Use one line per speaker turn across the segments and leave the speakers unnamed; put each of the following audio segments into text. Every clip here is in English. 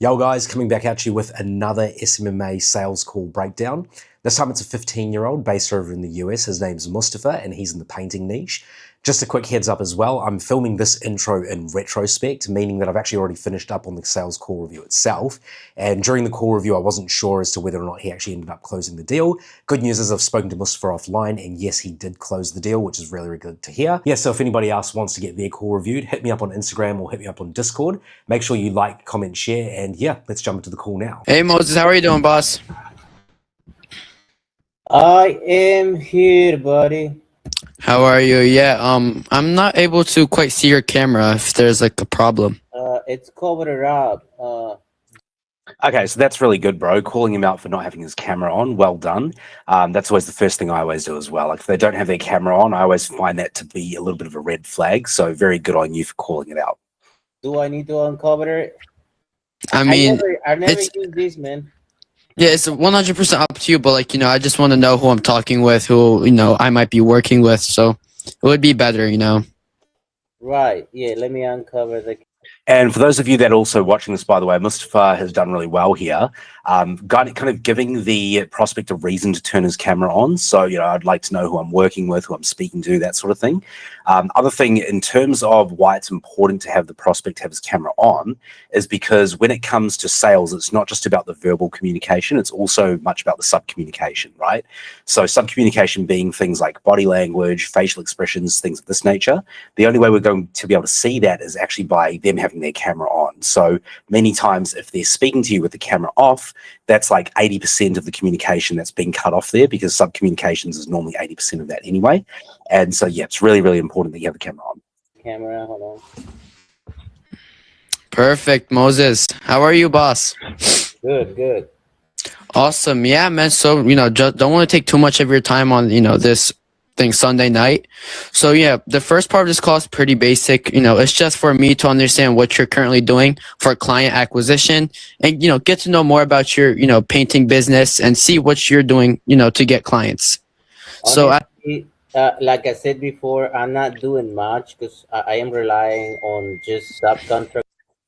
Yo guys, coming back at you with another SMMA sales call breakdown. This time it's a 15-year-old based over in the US. His name's Mustafa and he's in the painting niche. Just a quick heads up as well, I'm filming this intro in retrospect, meaning that I've actually already finished up on the sales call review itself. And during the call review, I wasn't sure as to whether or not he actually ended up closing the deal. Good news is I've spoken to Mustafa offline and yes, he did close the deal, which is really, really good to hear. Yeah, so if anybody else wants to get their call reviewed, hit me up on Instagram or hit me up on Discord. Make sure you like, comment, share, and yeah, let's jump into the call now.
Hey Moses, how are you doing, boss?
I am here, buddy.
How are you? Yeah, I'm not able to quite see your camera if there's like a problem.
It's covered up.
Okay, so that's really good, bro. Calling him out for not having his camera on, well done. That's always the first thing I always do as well. Like if they don't have their camera on, I always find that to be a little bit of a red flag. So very good on you for calling it out.
Do I need to uncover it?
I mean,
I never use this, man.
yeah, it's 100% up to you, but like, I just want to know who I'm talking with, who, I might be working with, so it would be better,
Right, yeah, let me uncover the...
And for those of you that are also watching this, by the way, Mustafa has done really well here, kind of giving the prospect a reason to turn his camera on. So, I'd like to know who I'm working with, who I'm speaking to, that sort of thing. Other thing, in terms of why it's important to have the prospect have his camera on, is because when it comes to sales, it's not just about the verbal communication, it's also much about the sub-communication, right? So sub-communication being things like body language, facial expressions, things of this nature. The only way we're going to be able to see that is actually by them having their camera on. So many times if they're speaking to you with the camera off, that's like 80% of the communication that's being cut off there, because sub-communications is normally 80% of that anyway. And so, yeah, it's really, really important that you have the camera on.
Camera, hold on.
Perfect, Moses. How are you, boss?
Good, good.
Awesome. Yeah, man. So, just don't want to take too much of your time on, this thing Sunday night. So yeah, the first part of this call is pretty basic. It's just for me to understand what you're currently doing for client acquisition and, get to know more about your, painting business and see what you're doing, to get clients.
Honestly, like I said before, I'm not doing much because I am relying on just subcontract.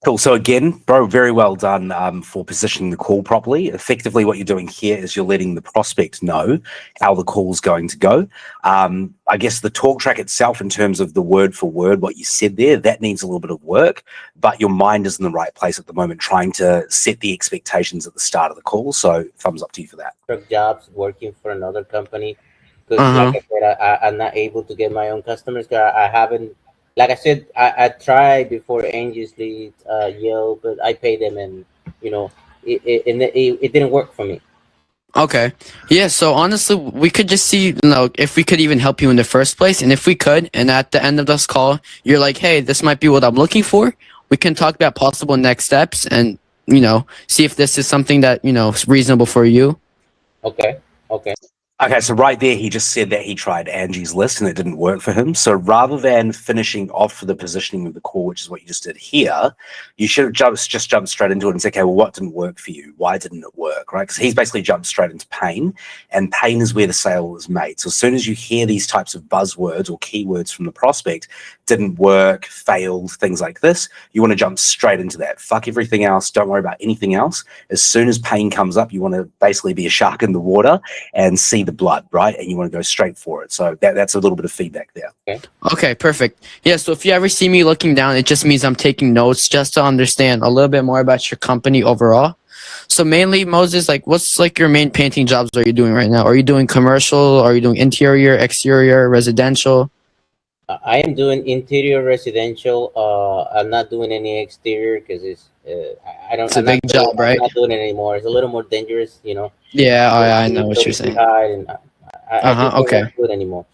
Cool. So again, bro, very well done for positioning the call properly. Effectively, what you're doing here is you're letting the prospect know how the call's going to go. I guess the talk track itself, in terms of the word for word, what you said there, that needs a little bit of work, but your mind is in the right place at the moment, trying to set the expectations at the start of the call. So thumbs up to you for that.
Jobs working for another company. Because like I said, I'm not able to get my own customers. I haven't... Like I said, I tried before Angie's Lead, Yale, but I pay them, and it didn't work for me.
Okay. Yeah, so honestly, we could just see, if we could even help you in the first place, and if we could, and at the end of this call, you're like, hey, this might be what I'm looking for, we can talk about possible next steps and, see if this is something that, is reasonable for you.
Okay.
Okay, so right there, he just said that he tried Angie's List and it didn't work for him. So rather than finishing off for the positioning of the call, which is what you just did here, you should have just jumped straight into it and said, okay, well, what didn't work for you? Why didn't it work, right? Because he's basically jumped straight into pain, and pain is where the sale is made. So as soon as you hear these types of buzzwords or keywords from the prospect, didn't work, failed, things like this, you want to jump straight into that. Fuck everything else. Don't worry about anything else. As soon as pain comes up, you want to basically be a shark in the water and see the blood, right? And you want to go straight for it. So that's a little bit of feedback there.
Okay, perfect. Yeah, so if you ever see me looking down, it just means I'm taking notes just to understand a little bit more about your company overall. So mainly, Moses, what's your main painting jobs are you doing right now? Are you doing commercial? Are you doing interior, exterior, residential?
I am doing interior residential. I'm not doing any exterior because it's
It's a big job, right?
I'm not doing it anymore. It's a little more dangerous,
Yeah, I know what you're saying.
And I
Okay.
don't do it anymore.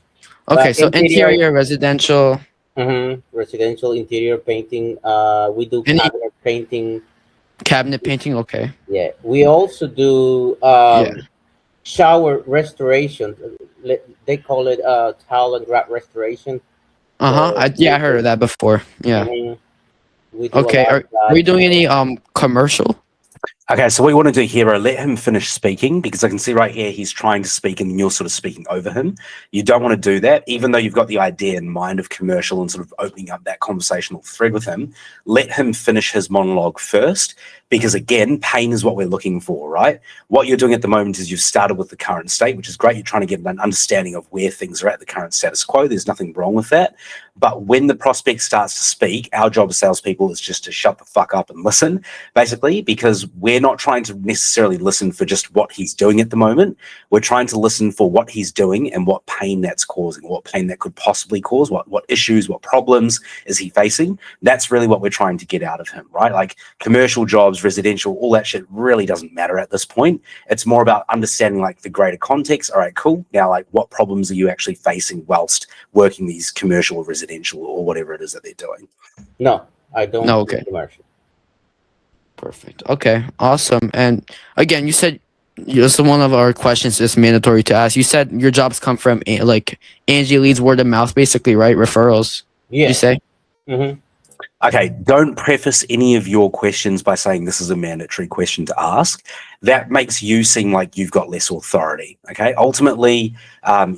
Okay,
But
so interior, residential.
Residential interior painting. We do cabinet painting.
Cabinet painting, okay.
Yeah, we also do shower restoration. They call it towel and grout restoration.
I heard of that before. Yeah.
We do
Okay, are we doing any commercial?
Okay, so what you want to do here, let him finish speaking, because I can see right here he's trying to speak and you're sort of speaking over him. You don't want to do that, even though you've got the idea in mind of commercial and sort of opening up that conversational thread with him. Let him finish his monologue first. because again, pain is what we're looking for, right? What you're doing at the moment is you've started with the current state, which is great. You're trying to get an understanding of where things are at, the current status quo. There's nothing wrong with that. But when the prospect starts to speak, our job as salespeople is just to shut the fuck up and listen, basically, because we're not trying to necessarily listen for just what he's doing at the moment. We're trying to listen for what he's doing and what pain that's causing, what pain that could possibly cause, what issues, what problems is he facing. That's really what we're trying to get out of him, right? Like commercial jobs, residential, all that shit really doesn't matter at this point. It's more about understanding like the greater context. All right, cool. Now, like what problems are you actually facing whilst working these commercial or residential or whatever it is that they're doing?
No, I don't.
No, okay.
Commercial.
Perfect. Okay, awesome. And again, you said this is one of our questions is mandatory to ask. You said your jobs come from like Angie leads word of mouth, basically, right? Referrals.
Yeah.
You say?
Mm-hmm.
Okay, don't preface any of your questions by saying this is a mandatory question to ask. That makes you seem like you've got less authority, okay? Ultimately,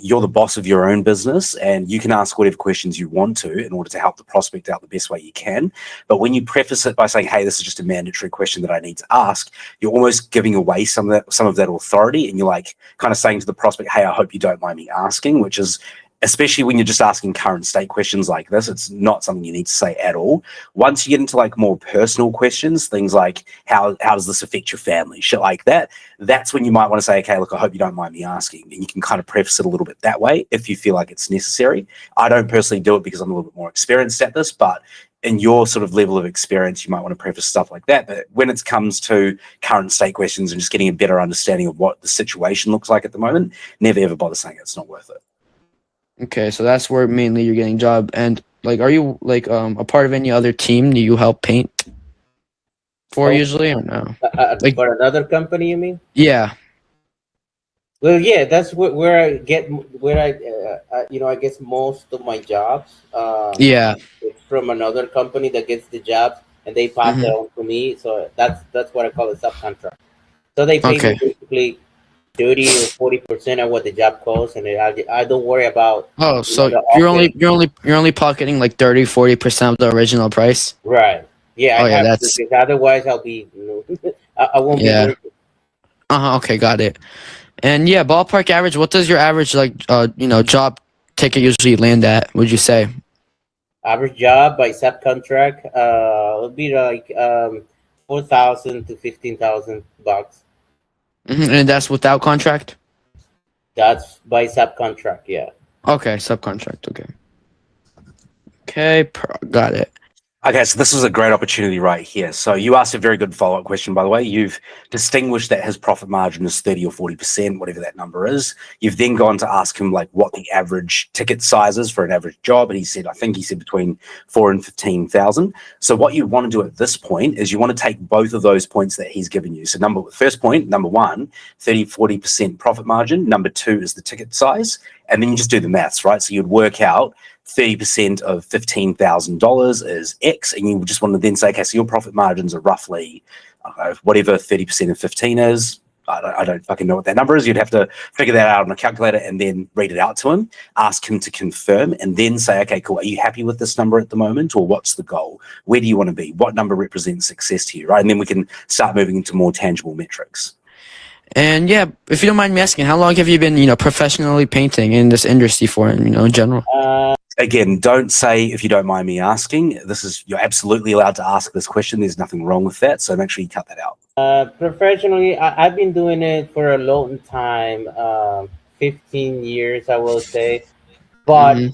you're the boss of your own business and you can ask whatever questions you want to in order to help the prospect out the best way you can. But when you preface it by saying, hey, this is just a mandatory question that I need to ask, you're almost giving away some of that authority, and you're like kind of saying to the prospect, hey, I hope you don't mind me asking, which is, especially when you're just asking current state questions like this, it's not something you need to say at all. Once you get into like more personal questions, things like how does this affect your family, shit like that, that's when you might want to say, okay, look, I hope you don't mind me asking. And you can kind of preface it a little bit that way if you feel like it's necessary. I don't personally do it because I'm a little bit more experienced at this, but in your sort of level of experience, you might want to preface stuff like that. But when it comes to current state questions and just getting a better understanding of what the situation looks like at the moment, never ever bother saying it's not worth it.
Okay, so that's where mainly you're getting job. And like, are you like a part of any other team? Do you help paint for usually or no?
Like for another company, you mean?
Yeah.
Well, yeah, that's where I get I guess most of my jobs.
Yeah.
It's from another company that gets the jobs and they pass it on to me. So that's what I call a subcontract. So they pay me basically 30 or 40% of what the job costs, and I don't worry about.
Oh, so you're only pocketing like 30-40% of the original price.
Right. Yeah.
Oh,
I
yeah,
have
that's.
to, because otherwise I'll be. I won't be working.
Okay, got it. And yeah, ballpark average. What does your average like job ticket usually land at? Would you say?
Average job by subcontract, would be like 4,000 to 15,000 bucks.
And that's without contract?
That's by subcontract, yeah.
Okay, subcontract, okay. Okay, got it.
Okay, so this is a great opportunity right here. So you asked a very good follow-up question, by the way. You've distinguished that his profit margin is 30 or 40%, whatever that number is. You've then gone to ask him like what the average ticket size is for an average job. And I think he said between 4 and 15,000. So what you want to do at this point is you want to take both of those points that he's given you. So first point, number one, 30-40% profit margin. Number two is the ticket size. And then you just do the maths, right? So you'd work out 30% of $15,000 is X, and you just want to then say, okay, so your profit margins are roughly, I don't know, whatever 30% of 15 is. I don't fucking know what that number is. You'd have to figure that out on a calculator and then read it out to him, ask him to confirm, and then say, okay, cool, are you happy with this number at the moment, or what's the goal? Where do you want to be? What number represents success to you, right? And then we can start moving into more tangible metrics.
And yeah, if you don't mind me asking, how long have you been, professionally painting in this industry for, in general?
Again, don't say if you don't mind me asking. You're absolutely allowed to ask this question. There's nothing wrong with that. So make sure you cut that out.
Professionally, I've been doing it for a long time, 15 years, I will say. But,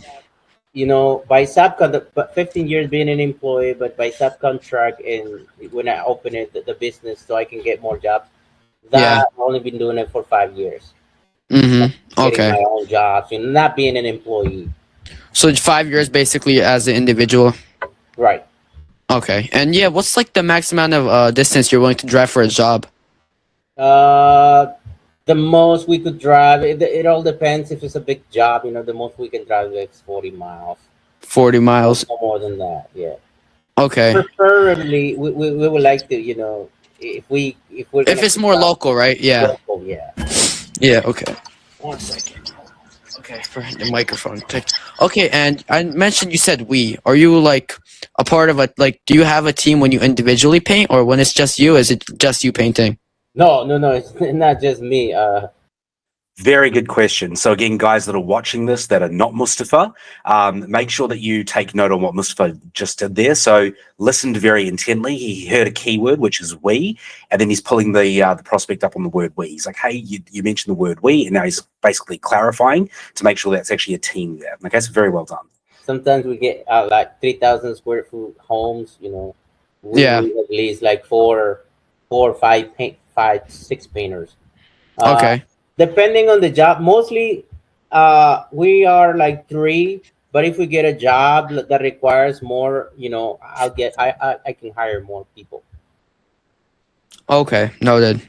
by subcontract, but 15 years being an employee, but by subcontract, and when I open it, the business, so I can get more jobs. I've only been doing it for 5 years.
Okay.
My own jobs, not being an employee.
So 5 years basically as an individual.
Right.
Okay. And yeah, what's like the max amount of distance you're willing to drive for a job?
The most we could drive, it all depends if it's a big job, the most we can drive is 40 miles.
40 miles.
No more than that, yeah.
Okay.
Preferably, we would like to, if it's
more local, right? Yeah.
Local, yeah.
Yeah. Okay. 1 second. Okay, for the microphone. Okay, and I mentioned you said we. Are you like a part of do you have a team when you individually paint, or when it's just you, is it just you painting?
No, it's not just me.
Very good question. So again, guys that are watching this that are not Mustafa, make sure that you take note on what Mustafa just did there. So listened very intently. He heard a keyword, which is we, and then he's pulling the prospect up on the word we. He's like, hey, you mentioned the word we, and now he's basically clarifying to make sure that's actually a team there. Okay, so very well done.
Sometimes we get like 3,000 square foot homes. We
Yeah.
need at least like four or five, 6 painters.
Okay.
Depending on the job, mostly we are like 3. But if we get a job that requires more, I can hire more people.
Okay, noted.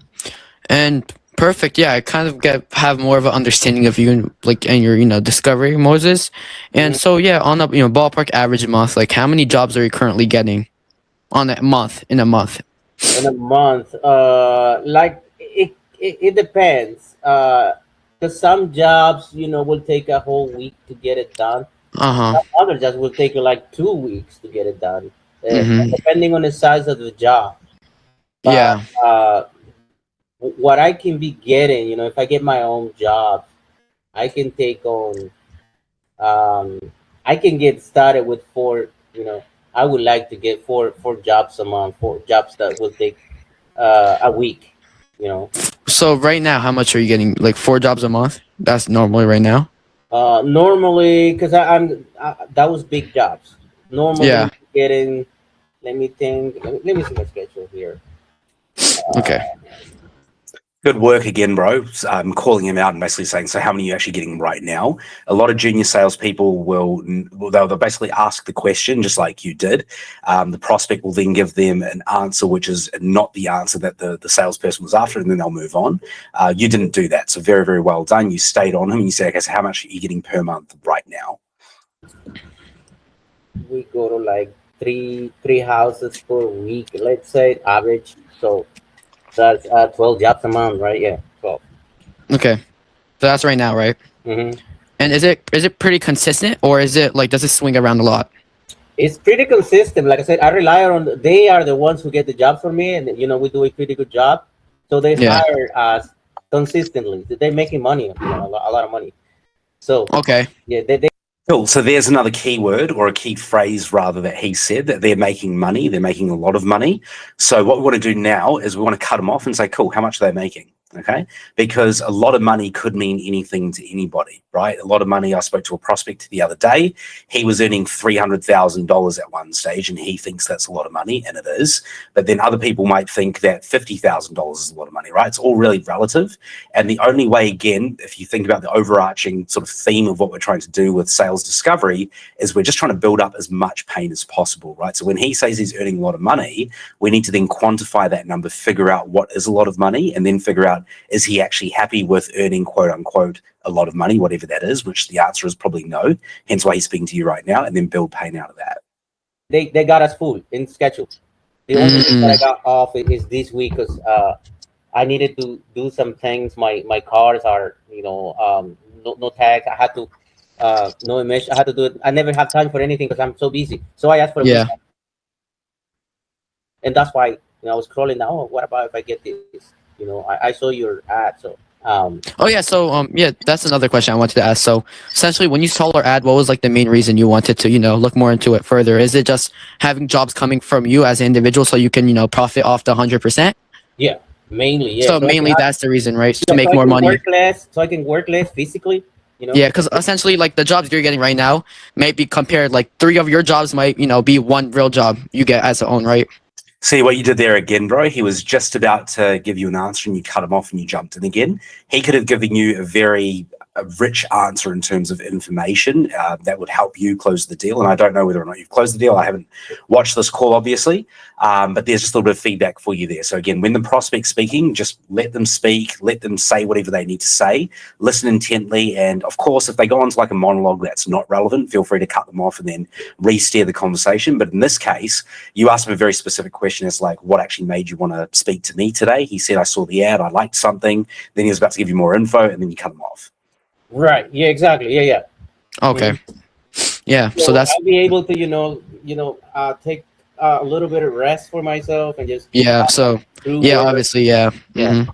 And perfect. Yeah, I kind of have more of an understanding of you and your discovery, Moses. And so yeah, on a ballpark average month, like how many jobs are you currently getting on a month in a month?
In a month, like it depends. Because some jobs, will take a whole week to get it done.
Uh-huh.
Other jobs will take you like 2 weeks to get it done,
Mm-hmm.
depending on the size of the job. But,
Yeah.
what I can be getting, if I get my own job, I can take on. I can get started with 4. I would like to get four jobs a month, 4 jobs that will take a week.
So right now, how much are you getting? Like 4 jobs a month? That's normally right now?
Normally, because that was big jobs. Normally,
Yeah.
getting. Let me think. Let me see my schedule here.
Okay.
Good work again, bro. I'm calling him out and basically saying, so how many are you actually getting right now? A lot of junior salespeople they'll basically ask the question just like you did. The prospect will then give them an answer which is not the answer that the salesperson was after, and then they'll move on. You didn't do that, so very, very well done. You stayed on him and you said, okay, so how much are you getting per month right now?
We go to like three houses per week. Let's say average. So that's 12 jobs a month, right? Yeah, 12.
Okay. So that's right now, right?
Mm-hmm.
And is it pretty consistent, or is it does it swing around a lot?
It's pretty consistent. Like I said, I rely on. They are the ones who get the jobs for me, and we do a pretty good job. So they
Yeah.
hire us consistently. They're making money, a lot of money. So
Okay.
yeah, they
Cool. So there's another keyword or a key phrase rather that he said, that they're making money. They're making a lot of money. So what we want to do now is we want to cut them off and say, cool, how much are they making? Okay. Because a lot of money could mean anything to anybody, right? A lot of money. I spoke to a prospect the other day. He was earning $300,000 at one stage and he thinks that's a lot of money, and it is. But then other people might think that $50,000 is a lot of money, right? It's all really relative. And the only way, again, if you think about the overarching sort of theme of what we're trying to do with sales discovery, is we're just trying to build up as much pain as possible, right? So when he says he's earning a lot of money, we need to then quantify that number, figure out what is a lot of money, and then figure out, is he actually happy with earning quote unquote a lot of money, whatever that is, which the answer is probably no, hence why he's speaking to you right now, and then build pain out of that.
they got us full in schedule. The only week that I got off is this week because I needed to do some things. My cars are no tags. I had to no emission. I had to do it. I never have time for anything because I'm so busy. So I asked for a week. And that's why I was scrolling down. Oh, what about if I get this? I saw your ad. So
yeah, that's another question I wanted to ask. So essentially, when you saw our ad, what was the main reason you wanted to look more into it further? Is it just having jobs coming from you as an individual so you can profit off the 100%?
Yeah, mainly. Yeah.
So mainly that's the reason, right? To make more money.
So I can work less physically.
Yeah, because essentially, the jobs you're getting right now may be compared, 3 of your jobs might, be one real job you get as a own, right?
See what you did there again, bro? He was just about to give you an answer and you cut him off and you jumped in again. He could have given you a very rich answer in terms of information that would help you close the deal. And I don't know whether or not you've closed the deal. I haven't watched this call, obviously, but there's just a little bit of feedback for you there. So again, when the prospect's speaking, just let them speak, let them say whatever they need to say, listen intently. And of course, if they go on to a monologue that's not relevant, feel free to cut them off and then re-steer the conversation. But in this case, you asked him a very specific question. It's what actually made you want to speak to me today? He said, I saw the ad, I liked something. Then he was about to give you more info and then you cut him off.
Right. Yeah, exactly. Yeah.
Okay. Yeah. So
So
that's
I'll be able to, take a little bit of rest for myself and just
yeah. So
do
yeah,
work.
obviously, yeah.
Yeah,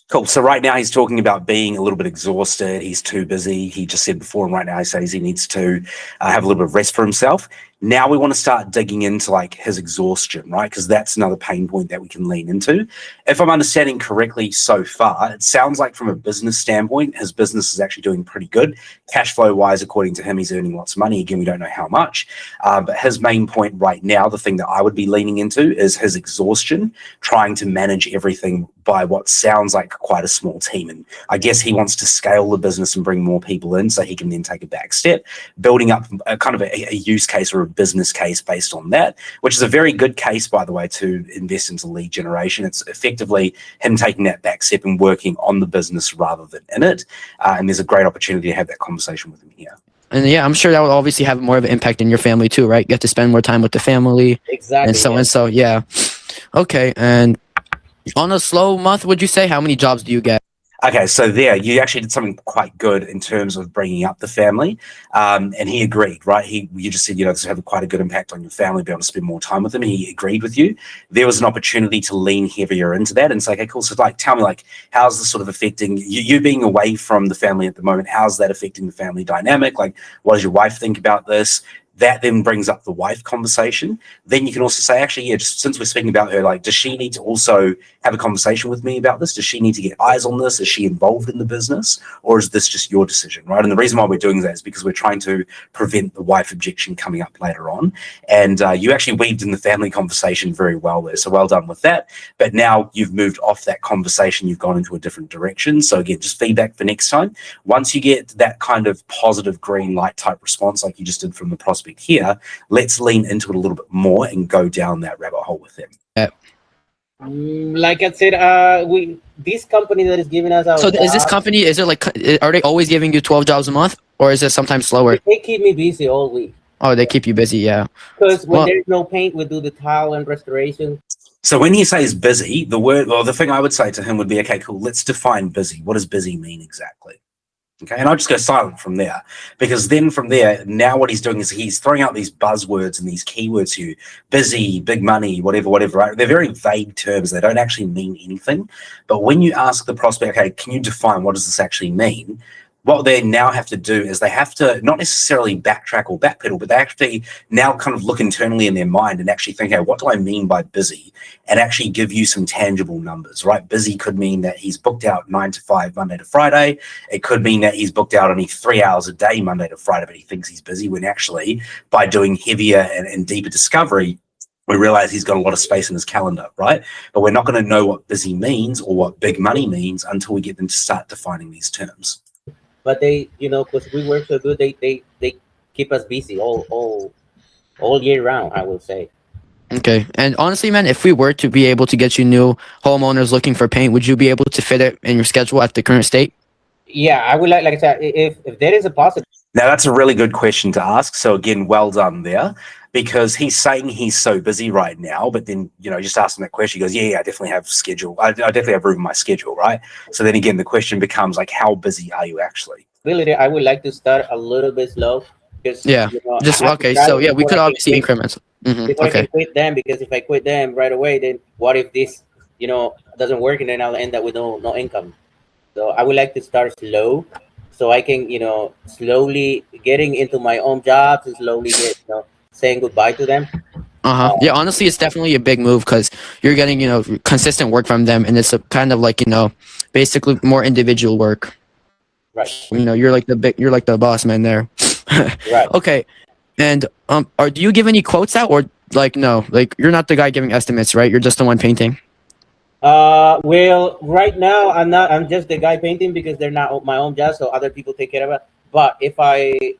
Cool. So right now he's talking about being a little bit exhausted. He's too busy. He just said before, and right now he says he needs to have a little bit of rest for himself. Now we want to start digging into like his exhaustion, right? Because that's another pain point that we can lean into. If I'm understanding correctly so far, it sounds like from a business standpoint, his business is actually doing pretty good. Cash flow wise, according to him, he's earning lots of money. Again, we don't know how much. But his main point right now, the thing that I would be leaning into is his exhaustion, trying to manage everything by what sounds like quite a small team. And I guess he wants to scale the business and bring more people in so he can then take a back step, building up a kind of a use case or a business case based on that, which is a very good case, by the way, to invest into lead generation. It's effectively him taking that back step and working on the business rather than in it. And there's a great opportunity to have that conversation with him here.
And yeah, I'm sure that would obviously have more of an impact in your family too, right? You have to spend more time with the family
exactly.
and so yeah. Okay, and on a slow month, would you say how many jobs do you get?
Okay, so there, you actually did something quite good in terms of bringing up the family, and he agreed, right? You just said, this will have quite a good impact on your family, be able to spend more time with them. He agreed with you. There was an opportunity to lean heavier into that and say, okay, cool. So, like, tell me, like, how's this sort of affecting you being away from the family at the moment? How's that affecting the family dynamic? Like, what does your wife think about this? That then brings up the wife conversation. Then you can also say, actually, yeah, just since we're speaking about her, like, does she need to also have a conversation with me about this? Does she need to get eyes on this? Is she involved in the business? Or is this just your decision, right? And the reason why we're doing that is because we're trying to prevent the wife objection coming up later on. And you actually weaved in the family conversation very well there. So well done with that. But now you've moved off that conversation. You've gone into a different direction. So again, just feedback for next time. Once you get that kind of positive green light type response, like you just did from the prospect here, let's lean into it a little bit more and go down that rabbit hole with them.
Like I said, this company that is giving us our
So is this
jobs,
company, is it like, are they always giving you 12 jobs a month, or is it sometimes slower?
they keep me busy all week.
Oh, they keep you busy, yeah.
Because when there's no paint, we do the tile and restoration.
So when he says busy, the thing I would say to him would be, okay, cool, let's define busy. What does busy mean exactly? Okay, and I'll just go silent from there, because then from there, now what he's doing is he's throwing out these buzzwords and these keywords to you: busy, big money, whatever, right? They're very vague terms. They don't actually mean anything. But when you ask the prospect, okay, can you define what does this actually mean? What they now have to do is they have to not necessarily backtrack or backpedal, but they actually now kind of look internally in their mind and actually think, hey, what do I mean by busy? And actually give you some tangible numbers, right? Busy could mean that he's booked out 9 to 5, Monday to Friday. It could mean that he's booked out only 3 hours a day, Monday to Friday, but he thinks he's busy, when actually by doing heavier and deeper discovery, we realize he's got a lot of space in his calendar, right? But we're not going to know what busy means or what big money means until we get them to start defining these terms.
But they, because we work so good, they keep us busy all year round, I will say.
Okay. And honestly, man, if we were to be able to get you new homeowners looking for paint, would you be able to fit it in your schedule at the current state?
Yeah, I would like I said, if there is a possibility.
Now, that's a really good question to ask. So again, well done there, because he's saying he's so busy right now, but then, just ask him that question. He goes, yeah, I definitely have schedule. I definitely have room in my schedule, right? So then again, the question becomes like, how busy are you actually?
I would like to start a little bit slow. Because,
yeah. Just okay. So yeah, we could obviously increment.
Before I
Okay.
can quit them, because if I quit them right away, then what if this, doesn't work, and then I'll end up with no income. So I would like to start slow, so I can, slowly getting into my own jobs and slowly get, saying goodbye to them.
Yeah, honestly, it's definitely a big move because you're getting, consistent work from them, and it's a kind of like, basically more individual work.
Right.
You're like the boss man there.
Right.
Okay. And do you give any quotes out, or like no? Like you're not the guy giving estimates, right? You're just the one painting.
Well, right now I'm not. I'm just the guy painting because they're not my own job, so other people take care of it. But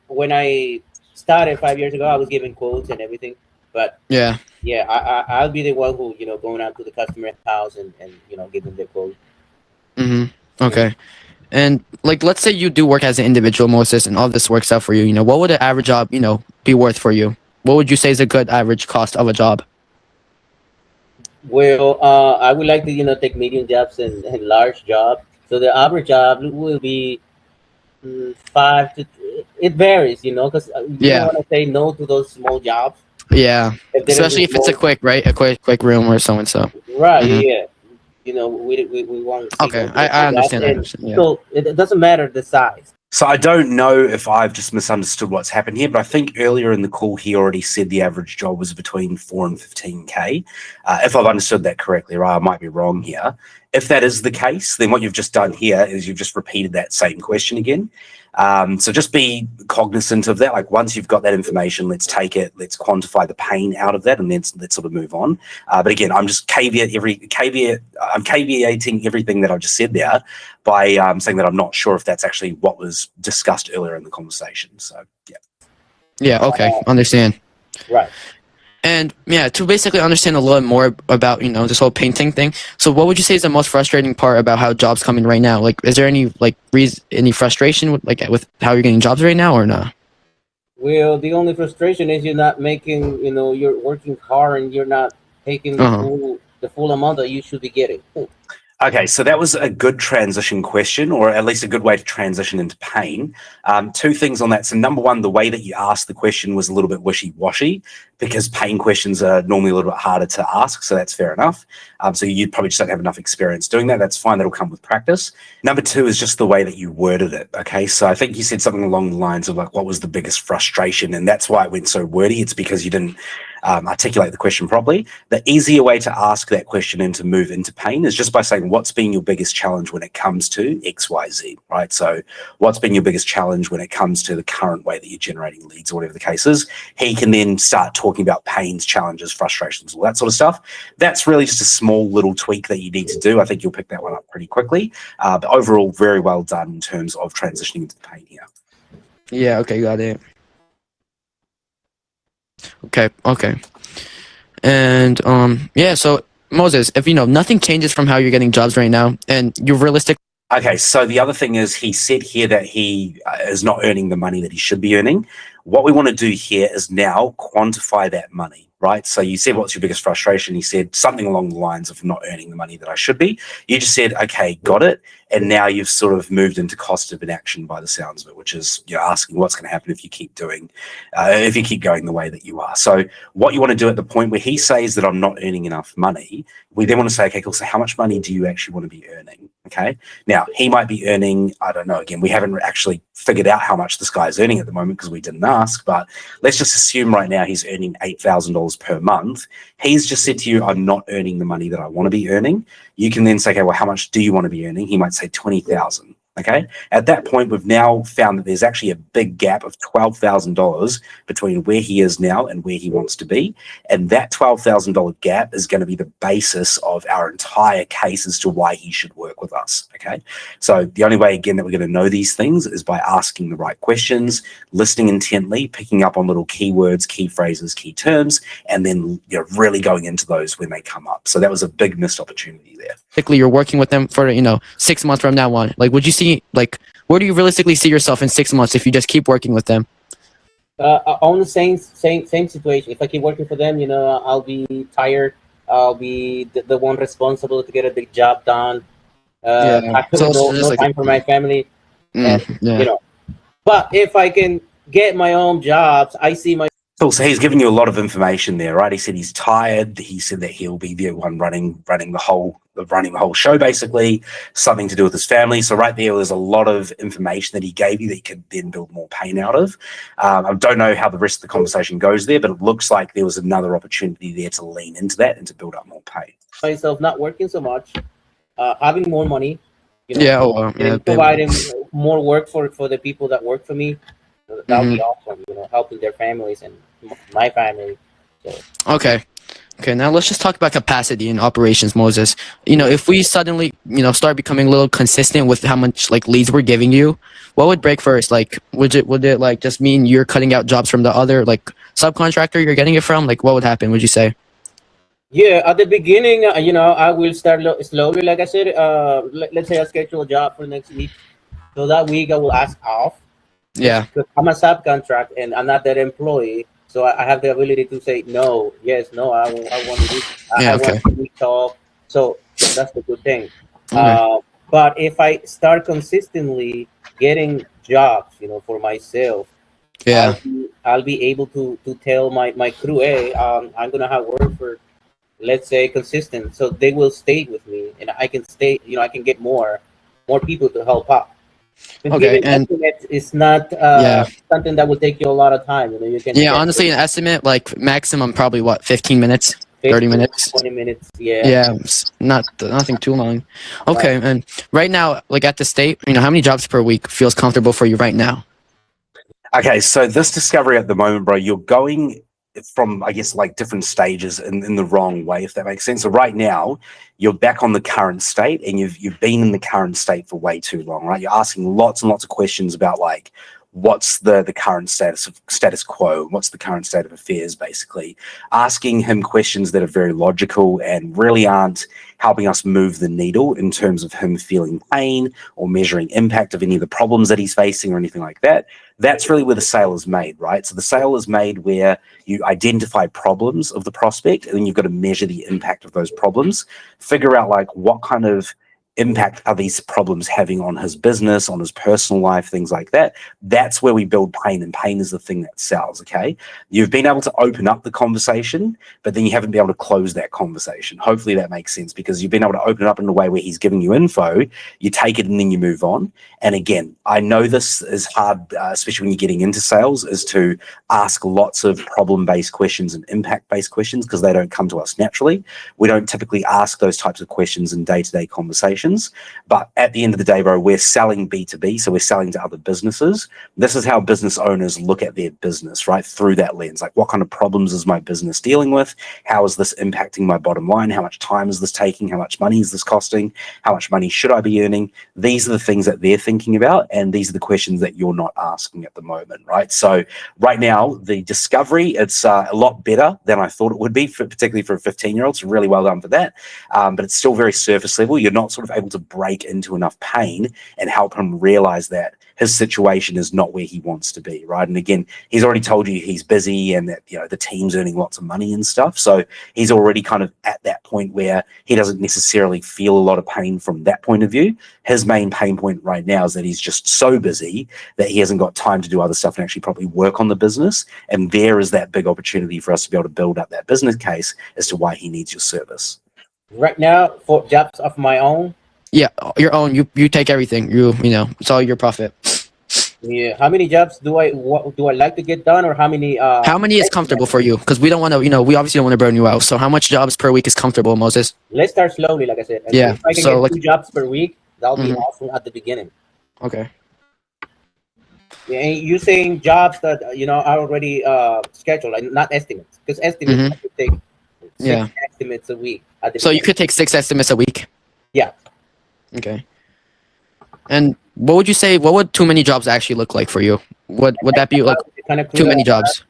when I started 5 years ago, I was giving quotes and everything. But
yeah,
I'll be the one who going out to the customer's house and give them the quote.
Okay. And like, let's say you do work as an individual, Moses, and all this works out for you. What would an average job, be worth for you? What would you say is a good average cost of a job?
Well, I would like to take medium jobs and large jobs. So the average job will be 5 to it varies, because you don't
Yeah.
want to say no to those small jobs
Yeah.
if there is a
Especially if it's a
small
quick, right? A quick room or so and so.
right.
Hmm.
Yeah, yeah. We want to see
Okay.
those
I
small jobs,
understand. I
and
understand. Yeah.
so it doesn't matter the size.
So I don't know if I've just misunderstood what's happened here, but I think earlier in the call he already said the average job was between 4 and 15K. If I've understood that correctly, right? I might be wrong here. If that is the case, then what you've just done here is you've just repeated that same question again. So just be cognizant of that. Like once you've got that information, let's take it, let's quantify the pain out of that, and then let's sort of move on. But again, I'm just I'm caveating everything that I just said there by saying that I'm not sure if that's actually what was discussed earlier in the conversation. So yeah.
Yeah. Okay. Understand.
Right.
And yeah, to basically understand a little more about this whole painting thing. So, what would you say is the most frustrating part about how jobs come in right now? Like, is there any any frustration with how you're getting jobs right now, or not?
Well, the only frustration is you're not making, you're working hard and you're not taking the
Uh huh.
full amount that you should be getting.
Okay, so that was a good transition question, or at least a good way to transition into pain. Two things on that. So, number one, the way that you asked the question was a little bit wishy-washy because pain questions are normally a little bit harder to ask, so that's fair enough. So you probably just don't have enough experience doing that. That's fine. That'll come with practice. Number two is just the way that you worded it. Okay, so I think you said something along the lines of like, what was the biggest frustration? And that's why it went so wordy. It's because you didn't articulate the question properly. The easier way to ask that question and to move into pain is just by saying, what's been your biggest challenge when it comes to XYZ, right? So what's been your biggest challenge when it comes to the current way that you're generating leads or whatever the case is? He can then start talking about pains, challenges, frustrations, all that sort of stuff. That's really just a small little tweak that you need to do. I think you'll pick that one up pretty quickly. But overall, very well done in terms of transitioning into the pain here.
Yeah. Okay. Got it. Okay. Okay. And yeah. So Moses, if nothing changes from how you're getting jobs right now, and you're realistic.
Okay, so the other thing is he said here that he is not earning the money that he should be earning. What we want to do here is now quantify that money, right? So you said, what's your biggest frustration? He said something along the lines of not earning the money that I should be. You just said, okay, got it. And now you've sort of moved into cost of inaction by the sounds of it, which is you're asking what's going to happen if you keep going the way that you are. So what you want to do at the point where he says that I'm not earning enough money, we then want to say, okay, cool. So how much money do you actually want to be earning? Okay. Now he might be earning, I don't know, again, we haven't actually figured out how much this guy is earning at the moment because we didn't ask, but let's just assume right now he's earning $8,000 per month. He's just said to you, I'm not earning the money that I want to be earning. You can then say, okay, well, how much do you want to be earning? He might say 20,000. Okay. At that point, we've now found that there's actually a big gap of $12,000 between where he is now and where he wants to be. And that $12,000 gap is going to be the basis of our entire case as to why he should work with us. Okay. So the only way, again, that we're going to know these things is by asking the right questions, listening intently, picking up on little keywords, key phrases, key terms, and then really going into those when they come up. So that was a big missed opportunity there.
Realistically, you're working with them for 6 months from now on. Like, would you see where do you realistically see yourself in 6 months if you just keep working with them?
On the same situation. If I keep working for them, I'll be tired. I'll be the one responsible to get a big job done.
Yeah.
I have
So it's
no
just
time for my family, and
yeah.
But if I can get my own jobs, I see my.
Cool. So he's giving you a lot of information there, right? He said he's tired. He said that he'll be the one running the whole show, basically, something to do with his family. So right there's a lot of information that he gave you that you could then build more pain out of. I don't know how the rest of the conversation goes there, but it looks like there was another opportunity there to lean into that and to build up more pain.
Myself not working so much, having more money, providing more work for the people that work for me. That would be awesome, helping their families and my family. So.
Okay. Now let's just talk about capacity and operations, Moses. If we suddenly, start becoming a little consistent with how much leads we're giving you, what would break first? Would it just mean you're cutting out jobs from the other subcontractor you're getting it from? What would happen, would you say?
Yeah, at the beginning, I will start slowly. Like I said, let's say I schedule a job for next week. So that week I will ask off.
Yeah.
Because I'm a subcontract and I'm not that employee. So I have the ability to say no, yes, no, I want to do I want 2 weeks off. So that's the good thing.
Okay.
But if I start consistently getting jobs, for myself,
Yeah.
I'll be able to tell my crew, hey, I'm gonna have work for, let's say, consistent, so they will stay with me, and I can stay. I can get more people to help out. Because
Okay.
giving
And
estimates is not
yeah.
something that will take you a lot of time. You can
Yeah,
get
honestly, an estimate like maximum probably what 15 minutes, 30
15,
minutes.
20 minutes. Yeah.
Yeah, not nothing too long.
Right.
Okay, and right now, like at the state, how many jobs per week feels comfortable for you right now?
Okay, so this discovery at the moment, bro, you're going from, I guess, like different stages in the wrong way, if that makes sense. So right now, you're back on the current state, and you've been in the current state for way too long, right? You're asking lots and lots of questions about like what's the current status quo, what's the current state of affairs, basically. Asking him questions that are very logical and really aren't helping us move the needle in terms of him feeling pain or measuring impact of any of the problems that he's facing or anything like that. That's really where the sale is made, right? So the sale is made where you identify problems of the prospect, and then you've got to measure the impact of those problems, figure out like what kind of impact are these problems having on his business, on his personal life, things like that. That's where we build pain, and pain is the thing that sells. Okay, you've been able to open up the conversation, but then you haven't been able to close that conversation. Hopefully that makes sense, because you've been able to open it up in a way where he's giving you info, you take it, and then you move on. And again, I know this is hard, especially when you're getting into sales, is to ask lots of problem-based questions and impact-based questions, because they don't come to us naturally. We don't typically ask those types of questions in day-to-day conversations. But at the end of the day, bro, we're selling B2B, so we're selling to other businesses. This is how business owners look at their business, right? Through that lens, like what kind of problems is my business dealing with? How is this impacting my bottom line? How much time is this taking? How much money is this costing? How much money should I be earning? These are the things that they're thinking about, and these are the questions that you're not asking at the moment, right? So right now, the discovery, it's a lot better than I thought it would be, particularly for a 15-year-old. So really well done for that. But it's still very surface level. You're not sort of able to break into enough pain and help him realize that his situation is not where he wants to be, right? And again, he's already told you he's busy and that, the team's earning lots of money and stuff. So he's already kind of at that point where he doesn't necessarily feel a lot of pain from that point of view. His main pain point right now is that he's just so busy that he hasn't got time to do other stuff and actually probably work on the business. And there is that big opportunity for us to be able to build up that business case as to why he needs your service.
Right now, for jobs of my own.
Yeah, your own. You take everything. It's all your profit.
Yeah. How many jobs do I like to get done, or how many?
How many is comfortable for you? Because we don't want to, we obviously don't want to burn you out. So how much jobs per week is comfortable, Moses?
Let's start slowly, like I said. And
Yeah.
if I can
So
get 2 jobs per week, that'll be
Mhm.
awesome at the beginning.
Okay.
Yeah, and you saying jobs that are already scheduled, like not estimates, because estimates I could take 6
Yeah.
estimates a week. At the
So you
beginning.
could take 6 estimates a week.
Yeah.
Okay. And what would you say? What would too many jobs actually look like for you? Would that be like
Kind of
too many jobs?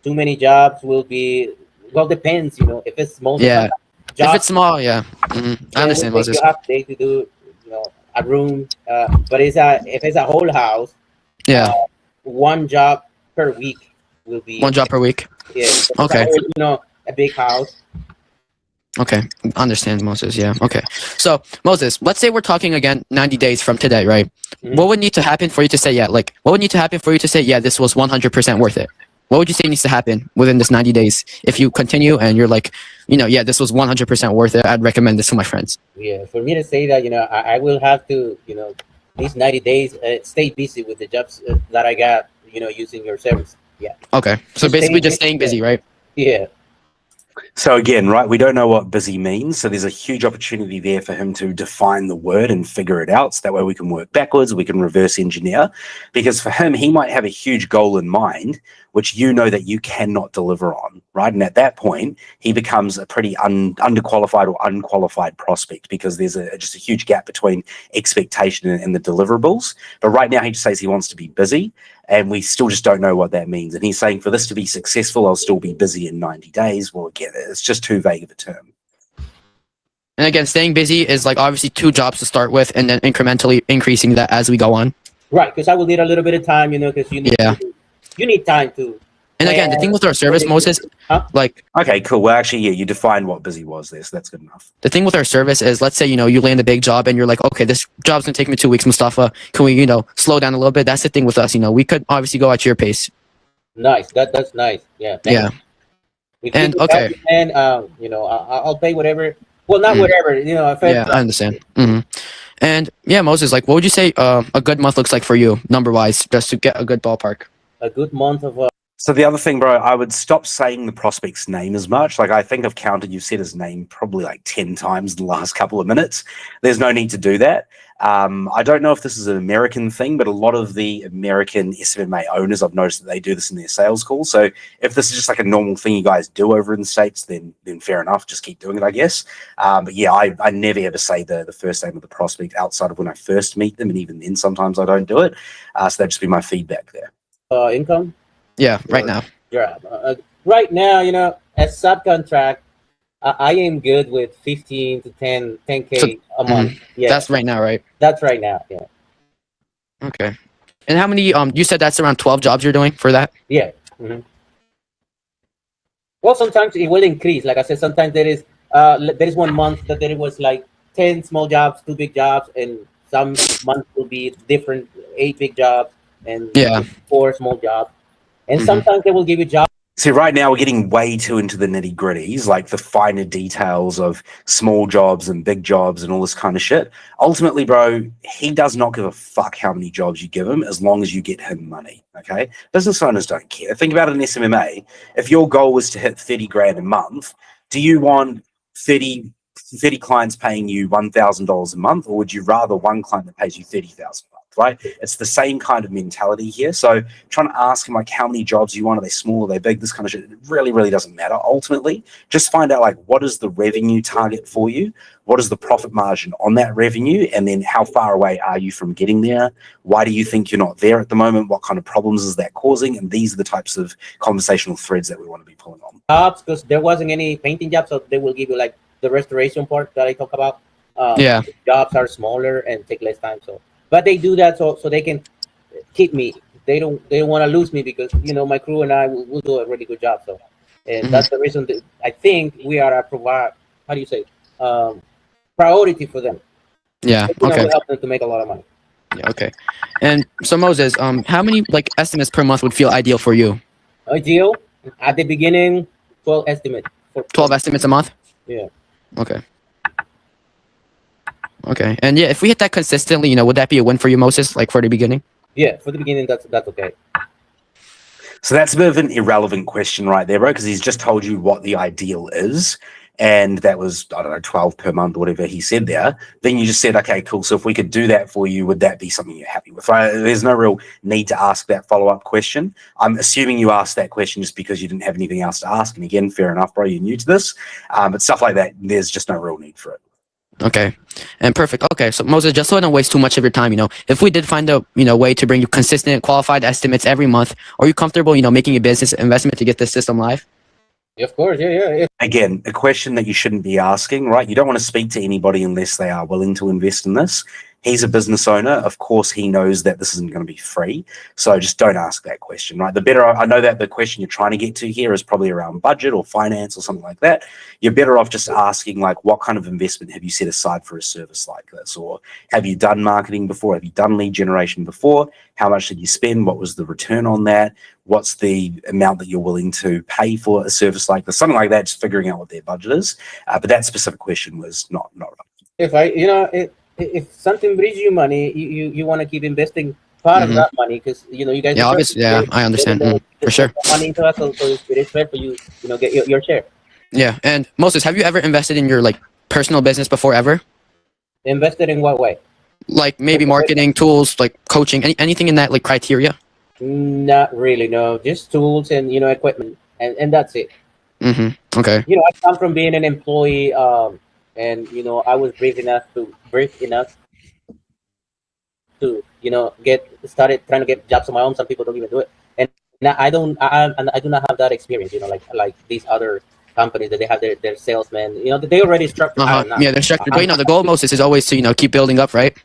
Too many jobs will be, well, depends. If it's small.
Yeah.
Jobs,
If it's small, yeah. I understand,
will take
Moses.
you half day to do, a room. But if it's a whole house,
Yeah.
1 job per week will be
1 job per week.
Yeah. If it's
Okay.
a whole, a big house.
Okay. Understand, Moses. Yeah. Okay. So Moses, let's say we're talking again 90 days from today, right?
Mhm.
What would need to happen for you to say, yeah, like what would need to happen for you to say, yeah, this was 100% worth it? What would you say needs to happen within this 90 days? If you continue and you're like, yeah, this was 100% worth it, I'd recommend this to my friends.
Yeah. For me to say that, I will have to, these 90 days, stay busy with the jobs that I got, using your service. Yeah.
Okay. So
Just
basically just
staying
staying busy, right?
Yeah.
So again, right, we don't know what busy means. So there's a huge opportunity there for him to define the word and figure it out. So that way we can work backwards, we can reverse engineer. Because for him, he might have a huge goal in mind, which that you cannot deliver on, right? And at that point, he becomes a pretty underqualified or unqualified prospect, because there's just a huge gap between expectation and the deliverables. But right now, he just says he wants to be busy, and we still just don't know what that means. And he's saying for this to be successful, I'll still be busy in 90 days. Well, again, it's just too vague of a term.
And again, staying busy is like obviously 2 jobs to start with and then incrementally increasing that as we go on.
Right. Because I will need a little bit of time, because you need
Yeah.
you need time to
And again, the thing with our service, Moses, like
Okay, cool. Well, actually, yeah, you defined what busy was there, so that's good enough.
the thing with our service is, let's say, you land a big job and you're like, okay, this job's gonna take me 2 weeks, Mustafa. Can we, slow down a little bit? That's the thing with us. We could obviously go at your pace.
Nice. That's nice. Yeah.
Yeah.
If
And
you
okay.
and I'll pay whatever. Well, not whatever. If
Yeah, I understand. And yeah, Moses, like, what would you say a good month looks like for you, number wise, just to get a good ballpark?
a good month of
So the other thing, bro, I would stop saying the prospect's name as much. Like, I think I've counted, you've said his name probably like 10 times in the last couple of minutes. There's no need to do that. I don't know if this is an American thing, but a lot of the American SMMA owners, I've noticed that they do this in their sales calls. So if this is just like a normal thing you guys do over in the States, then fair enough. Just keep doing it, I guess. But yeah, I never ever say the first name of the prospect outside of when I first meet them. And even then, sometimes I don't do it. So that'd just be my feedback there.
income.
Yeah, right now.
Yeah. Right now, as subcontract, I am good with 15 to 10K a month. Yeah.
That's right now, right?
That's right now. Yeah.
Okay. And how many? You said that's around 12 jobs you're doing for that.
Yeah. Mm-hmm. Well, sometimes it will increase. Like I said, sometimes there is 1 month that there was like 10 small jobs, 2 big jobs, and some months will be different, 8 big jobs and 4 small jobs. And sometimes they will give you jobs.
See, right now we're getting way too into the nitty gritties, like the finer details of small jobs and big jobs and all this kind of shit. Ultimately, bro, he does not give a fuck how many jobs you give him as long as you get him money. Okay. Business owners don't care. Think about it in SMMA. If your goal was to hit 30 grand a month, do you want 30 clients paying you $1,000 a month, or would you rather one client that pays you $30,000 a month? Right? It's the same kind of mentality here. So trying to ask him like how many jobs you want, are they small, are they big, this kind of shit, it really, really doesn't matter. Ultimately, just find out like what is the revenue target for you, what is the profit margin on that revenue, and then how far away are you from getting there? Why do you think you're not there at the moment? What kind of problems is that causing? And these are the types of conversational threads that we want to be pulling on.
Jobs, because there wasn't any painting jobs, so they will give you like the restoration part that I talk about. Jobs are smaller and take less time, but they do that so they can keep me. They don't want to lose me because my crew and I will do a really good job. So, and that's the reason that I think we are a priority for them.
Yeah. Okay.
We help them to make a lot of money.
Yeah. Okay. And so Moses, how many like estimates per month would feel ideal for you?
Ideal at the beginning, 12 estimates.
12 estimates a month.
Yeah.
Okay. Okay. And yeah, if we hit that consistently, would that be a win for you, Moses, like for the beginning?
Yeah, for the beginning, that's okay.
So that's a bit of an irrelevant question right there, bro, because he's just told you what the ideal is. And that was, I don't know, 12 per month or whatever he said there. Then you just said, okay, cool. So if we could do that for you, would that be something you're happy with? Right? There's no real need to ask that follow-up question. I'm assuming you asked that question just because you didn't have anything else to ask. And again, fair enough, bro, you're new to this. But stuff like that, there's just no real need for it.
Okay. And perfect. Okay. So Moses, just so I don't waste too much of your time, if we did find a, way to bring you consistent qualified estimates every month, are you comfortable, making a business investment to get this system live?
Of course. Yeah.
Again, a question that you shouldn't be asking, right? You don't want to speak to anybody unless they are willing to invest in this. He's a business owner. Of course, he knows that this isn't going to be free. So just don't ask that question, right? I know that the question you're trying to get to here is probably around budget or finance or something like that. You're better off just asking, like, what kind of investment have you set aside for a service like this? Or have you done marketing before? Have you done lead generation before? How much did you spend? What was the return on that? What's the amount that you're willing to pay for a service like this? Something like that, just figuring out what their budget is. But that specific question was not right.
If something brings you money, you want to keep investing part of that money because you guys.
Yeah, obviously, yeah, I understand for sure.
Money into us, so it's fair for you, get your share.
Yeah, and Moses, have you ever invested in your personal business before ever?
Invested in what way?
Like maybe marketing tools, like coaching, anything in that criteria?
Not really, no. Just tools and equipment, and that's it.
Okay.
I come from being an employee. And I was brave enough to get started trying to get jobs on my own. Some people don't even do it, and now I do not have that experience. Like these other companies that they have their salesmen. They already structured.
Yeah, they're structured. But the goal, Moses, is always to keep building up, right?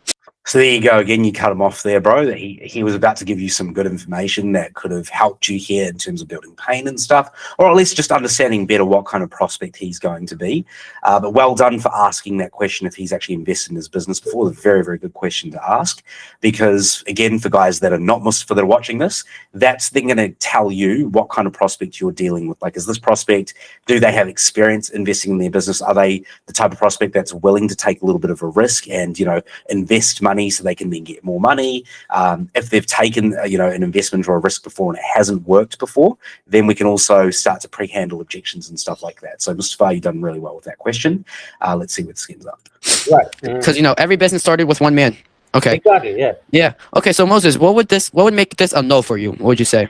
So there you go again. You cut him off there, bro. That he was about to give you some good information that could have helped you here in terms of building pain and stuff, or at least just understanding better what kind of prospect he's going to be. But well done for asking that question if he's actually invested in his business before. A very, very good question to ask, because again, for guys that are not Mustafa that are watching this, they're going to tell you what kind of prospect you're dealing with. Like, is this prospect, do they have experience investing in their business? Are they the type of prospect that's willing to take a little bit of a risk and, invest money so they can then get more money? If they've taken an investment or a risk before and it hasn't worked before, then we can also start to pre-handle objections and stuff like that. So Mustafa, you've done really well with that question. Let's see what this ends up.
Right.
Because every business started with one man. Okay.
Exactly. Yeah.
Yeah. Okay. So Moses, what would make this a no for you? What would you say?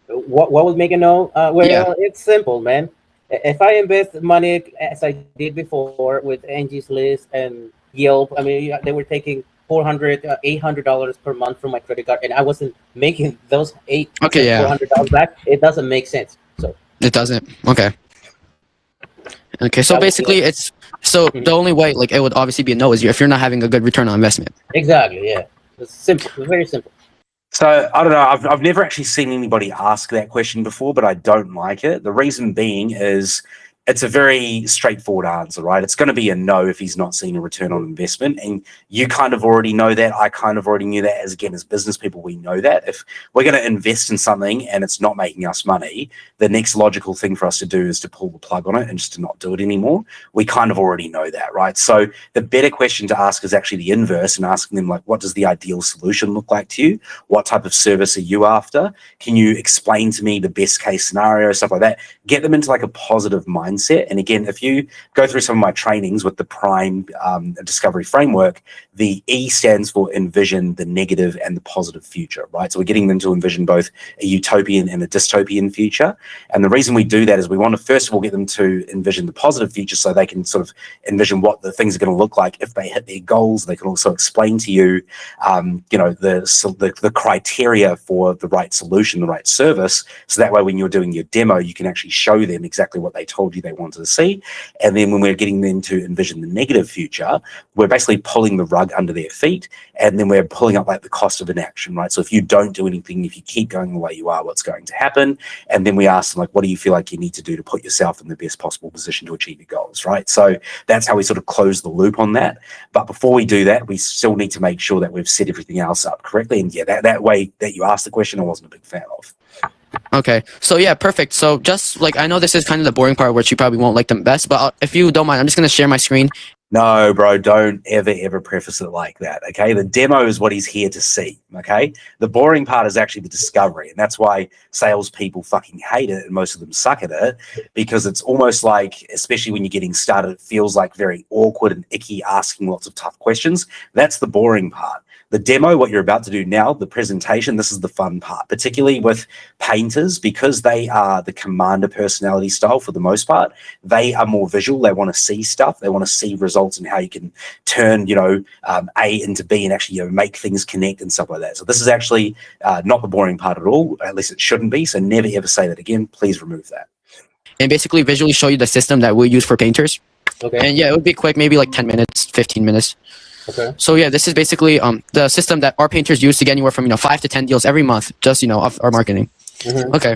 What would make a no? It's simple, man. If I invest money as I did before with Angie's List and Yelp, I mean, they were taking $400, $800 per month from my credit card, and I wasn't making those $400 back. It doesn't make sense. So
it doesn't. Okay. So basically, the only way, like, it would obviously be a no is if you're not having a good return on investment.
Exactly. Yeah. It's simple. It's very simple.
So I don't know. I've never actually seen anybody ask that question before, but I don't like it. The reason being is it's a very straightforward answer, right? It's going to be a no if he's not seeing a return on investment. And you kind of already know that. I kind of already knew that. As business people, we know that. If we're going to invest in something and it's not making us money, the next logical thing for us to do is to pull the plug on it and just to not do it anymore. We kind of already know that, right? So the better question to ask is actually the inverse, and asking them, like, what does the ideal solution look like to you? What type of service are you after? Can you explain to me the best case scenario, stuff like that? Get them into like a positive mindset. And again, if you go through some of my trainings with the Prime discovery framework, the E stands for envision the negative and the positive future, right? So we're getting them to envision both a utopian and a dystopian future. And the reason we do that is we want to, first of all, get them to envision the positive future so they can sort of envision what the things are going to look like if they hit their goals. They can also explain to you, the criteria for the right solution, the right service. So that way, when you're doing your demo, you can actually show them exactly what they told you they wanted to see. And then when we're getting them to envision the negative future, we're basically pulling the rug under their feet, and then we're pulling up like the cost of inaction, right? So if you don't do anything, if you keep going the way you are, what's going to happen? And then we ask them, like, what do you feel like you need to do to put yourself in the best possible position to achieve your goals, right? So that's how we sort of close the loop on that. But before we do that, we still need to make sure that we've set everything else up correctly. And yeah, that way that you asked the question, I wasn't a big fan of.
Okay, so yeah, perfect. So just like, I know this is kind of the boring part, which you probably won't like them best, but if you don't mind, I'm just going to share my screen.
No, bro, don't ever preface it like that, okay? The demo is what he's here to see, okay? The boring part is actually the discovery, and that's why salespeople fucking hate it, and most of them suck at it, because it's almost like, especially when you're getting started, it feels like very awkward and icky asking lots of tough questions. That's the boring part. The demo, what you're about to do now, the presentation, this is the fun part, particularly with painters, because they are the commander personality style for the most part. They are more visual. They want to see stuff. They want to see results and how you can turn, A into B and actually make things connect and stuff like that. So this is actually not the boring part at all. At least it shouldn't be. So never ever say that again. Please remove that.
And basically visually show you the system that we use for painters.
Okay.
And yeah, it would be quick, maybe like 10 minutes, 15 minutes.
Okay.
So yeah, this is basically the system that our painters use to get anywhere from 5 to 10 deals every month, just off our marketing.
Mm-hmm.
Okay.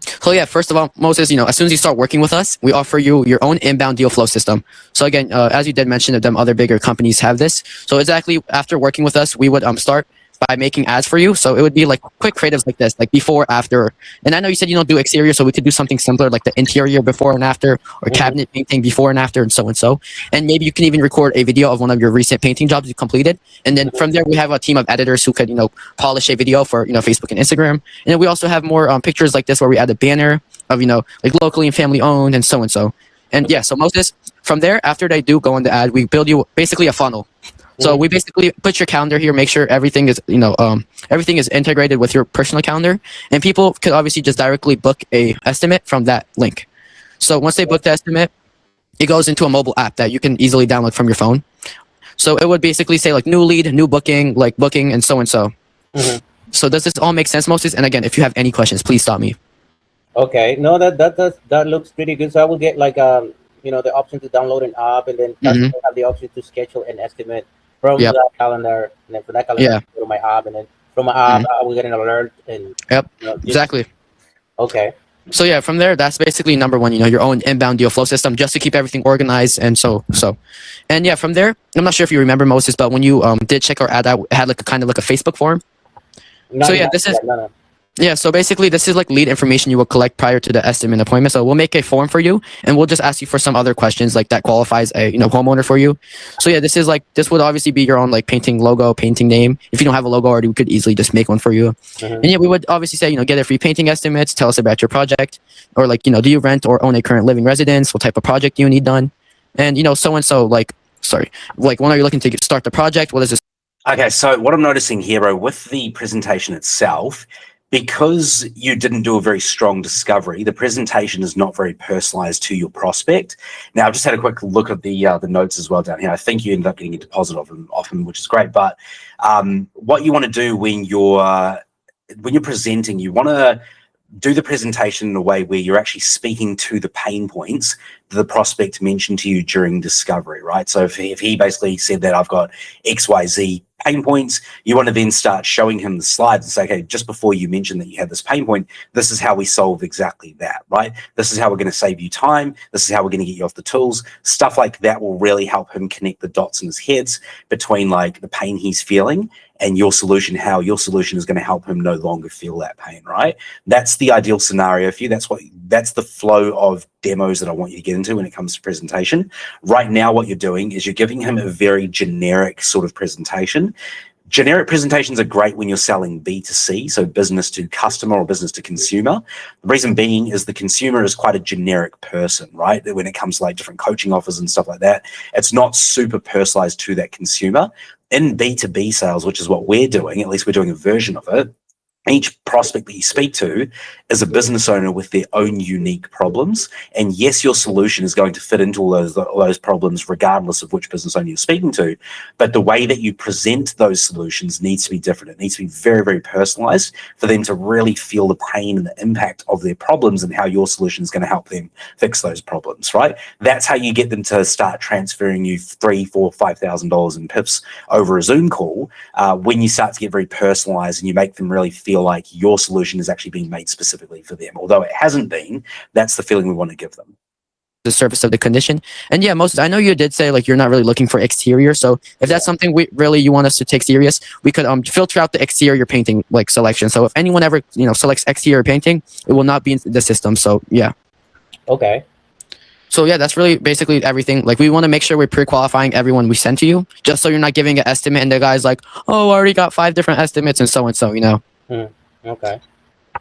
So yeah, first of all, Moses, as soon as you start working with us, we offer you your own inbound deal flow system. So again, as you did mention, that them other bigger companies have this. So exactly after working with us, we would start by making ads for you. So it would be like quick creatives like this, like before, after. And I know you said you don't do exterior, so we could do something simpler like the interior before and after, or cabinet painting before and after, and so and so. And maybe you can even record a video of one of your recent painting jobs you completed. And then from there, we have a team of editors who could, polish a video for, Facebook and Instagram. And then we also have more pictures like this where we add a banner of, like locally and family owned and so and so. And yeah, so Moses, from there, after they do go on the ad, we build you basically a funnel. So we basically put your calendar here, make sure everything is, everything is integrated with your personal calendar, and people could obviously just directly book a estimate from that link. So once they book the estimate, it goes into a mobile app that you can easily download from your phone. So it would basically say like new lead, new booking, like booking, and so and so. So does this all make sense, Moses? And again, if you have any questions, please stop me.
Okay. No, that looks pretty good. So I will get like the option to download an app, and then have the option to schedule an estimate from
Yep.
that calendar, and then from that calendar,
Yeah.
I go to my app, and then from my app, I will get an alert, and
Yep.
just,
Exactly.
okay.
So yeah, from there, that's basically number one, your own inbound deal flow system, just to keep everything organized. And and yeah, from there, I'm not sure if you remember Moses, but when you did check our ad, I had like a kind of like a Facebook form. So yeah, this is
No.
yeah. So basically, this is like lead information you will collect prior to the estimate appointment. So we'll make a form for you, and we'll just ask you for some other questions like that qualifies a homeowner for you. So yeah, this would obviously be your own like painting logo, painting name. If you don't have a logo already, we could easily just make one for you. And yeah, we would obviously say get a free painting estimates. Tell us about your project, or like do you rent or own a current living residence? What type of project do you need done? And so and so like when are you looking to start the project? What is this?
Okay, so what I'm noticing here, bro, with the presentation itself, because you didn't do a very strong discovery, the presentation is not very personalized to your prospect. Now, I've just had a quick look at the notes as well down here. I think you ended up getting a deposit of them often, which is great. But what you want to do when you're presenting, you want to do the presentation in a way where you're actually speaking to the pain points that the prospect mentioned to you during discovery, right? So if he basically said that I've got XYZ pain points, you want to then start showing him the slides and say, okay, just before you mention that you have this pain point, this is how we solve exactly that, right? This is how we're going to save you time. This is how we're going to get you off the tools. Stuff like that will really help him connect the dots in his heads between like the pain he's feeling and your solution, how your solution is going to help him no longer feel that pain, right? That's the ideal scenario for you. That's the flow of demos that I want you to get into when it comes to presentation. Right now, what you're doing is you're giving him a very generic sort of presentation. Generic presentations are great when you're selling B2C, so business to customer or business to consumer. The reason being is the consumer is quite a generic person, right? When it comes to like different coaching offers and stuff like that, it's not super personalized to that consumer. In B2B sales, which is what we're doing, at least we're doing a version of it, each prospect that you speak to is a business owner with their own unique problems. And yes, your solution is going to fit into all those problems, regardless of which business owner you're speaking to. But the way that you present those solutions needs to be different. It needs to be very, very personalized for them to really feel the pain and the impact of their problems and how your solution is going to help them fix those problems, right? That's how you get them to start transferring you $3,000, $4,000, $5,000 in pips over a Zoom call when you start to get very personalized and you make them really feel like your solution is actually being made specifically for them. Although it hasn't been, that's the feeling we want to give them.
The surface of the condition. And yeah, Moses, I know you did say like you're not really looking for exterior. So if that's something you want us to take serious, we could filter out the exterior painting like selection. So if anyone ever selects exterior painting, it will not be in the system. So yeah.
Okay.
So yeah, that's really basically everything. Like we want to make sure we're pre-qualifying everyone we send to you, just so you're not giving an estimate and the guy's like, oh, I already got 5 different estimates and so.
Okay.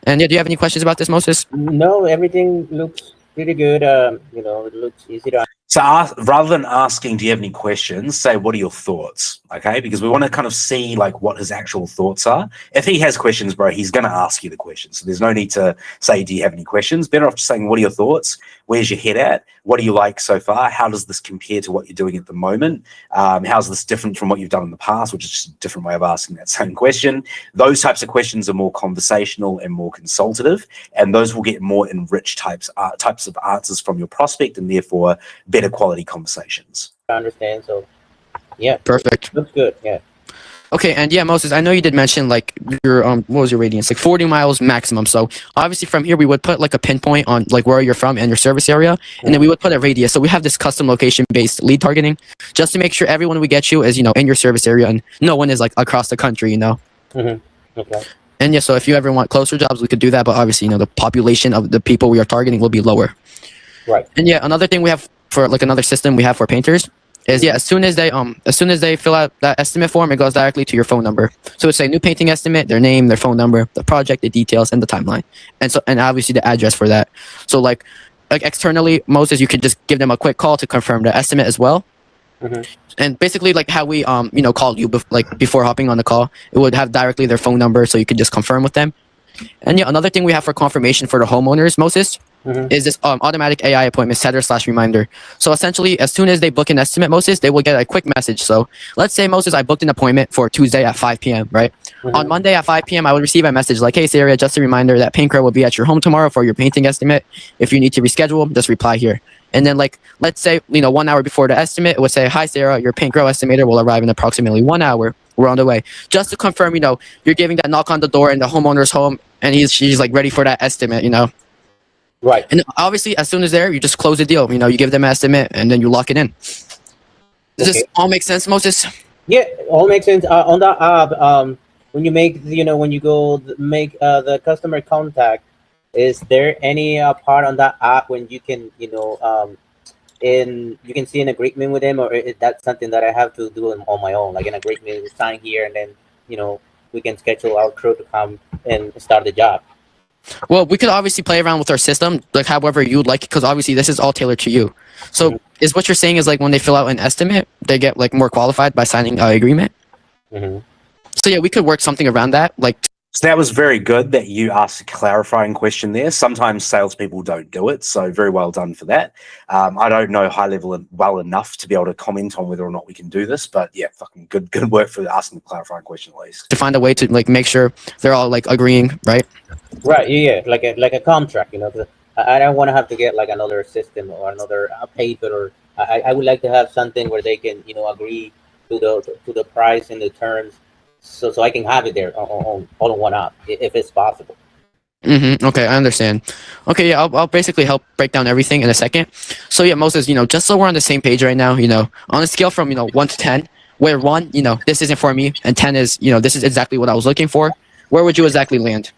And yeah, do you have any questions about this, Moses?
No, everything looks pretty good. It looks easy to.
So rather than asking, do you have any questions, say, what are your thoughts? Okay, because we want to kind of see like what his actual thoughts are. If he has questions, bro, he's going to ask you the questions. So there's no need to say, do you have any questions? Better off just saying, what are your thoughts? Where's your head at? What do you like so far? How does this compare to what you're doing at the moment? How's this different from what you've done in the past, which is just a different way of asking that same question. Those types of questions are more conversational and more consultative, and those will get more enriched types of answers from your prospect and therefore better quality conversations.
I understand. So, yeah.
Perfect.
Looks good. Yeah.
Okay, and yeah, Moses, I know you did mention like your what was your radius? Like 40 miles maximum. So obviously from here we would put like a pinpoint on like where you're from and your service area, and then we would put a radius. So we have this custom location based lead targeting just to make sure everyone we get you is in your service area and no one is like across the country.
Okay.
And yeah, so if you ever want closer jobs, we could do that, but obviously the population of the people we are targeting will be lower.
Right.
And yeah, another thing we have for like another system we have for painters is as soon as they fill out that estimate form, it goes directly to your phone number. So it's a new painting estimate, their name, their phone number, the project, the details, and the timeline, and obviously the address for that. So like externally, Moses, you could just give them a quick call to confirm the estimate as well. And basically, like how we called you before hopping on the call, it would have directly their phone number, so you could just confirm with them. And yeah, another thing we have for confirmation for the homeowners, Moses, is this automatic AI appointment setter/reminder. So essentially, as soon as they book an estimate, Moses, they will get a quick message. So let's say, Moses, I booked an appointment for Tuesday at 5 p.m., right? On Monday at 5 p.m., I would receive a message like, hey, Sarah, just a reminder that Paint Crew will be at your home tomorrow for your painting estimate. If you need to reschedule, just reply here. And then like, let's say, 1 hour before the estimate, it would say, hi, Sarah, your paint grow estimator will arrive in approximately 1 hour. We're on the way. Just to confirm, you're giving that knock on the door in the homeowner's home and she's like ready for that estimate,
Right.
And obviously, as soon as there, you just close the deal. You give them an estimate and then you lock it in. Does this all make sense, Moses?
Yeah, all makes sense. On the app, when you make, when you go make the customer contact, is there any part on that app when you can, you can see an agreement with them, or is that something that I have to do on my own, like an agreement sign here, and then, we can schedule our crew to come and start the job?
Well, we could obviously play around with our system, like however you'd like, because obviously this is all tailored to you. So is what you're saying is like when they fill out an estimate, they get like more qualified by signing an agreement? So yeah, we could work something around that. Like,
So that was very good that you asked a clarifying question there. Sometimes salespeople don't do it, so very well done for that. I don't know high level well enough to be able to comment on whether or not we can do this, but yeah, fucking good work for asking the clarifying question at least.
to find a way to like make sure they're all like agreeing, right?
Right. Yeah. Like a contract. 'Cause I don't want to have to get like another system or another paper, or I would like to have something where they can agree to the price and the terms, so I can have it there on all in one app if it's possible.
Okay, I understand. Okay, yeah, I'll basically help break down everything in a second. So yeah, Moses, just so we're on the same page right now, on a scale from 1 to 10, where 1, this isn't for me, and 10 is, this is exactly what I was looking for, where would you exactly land?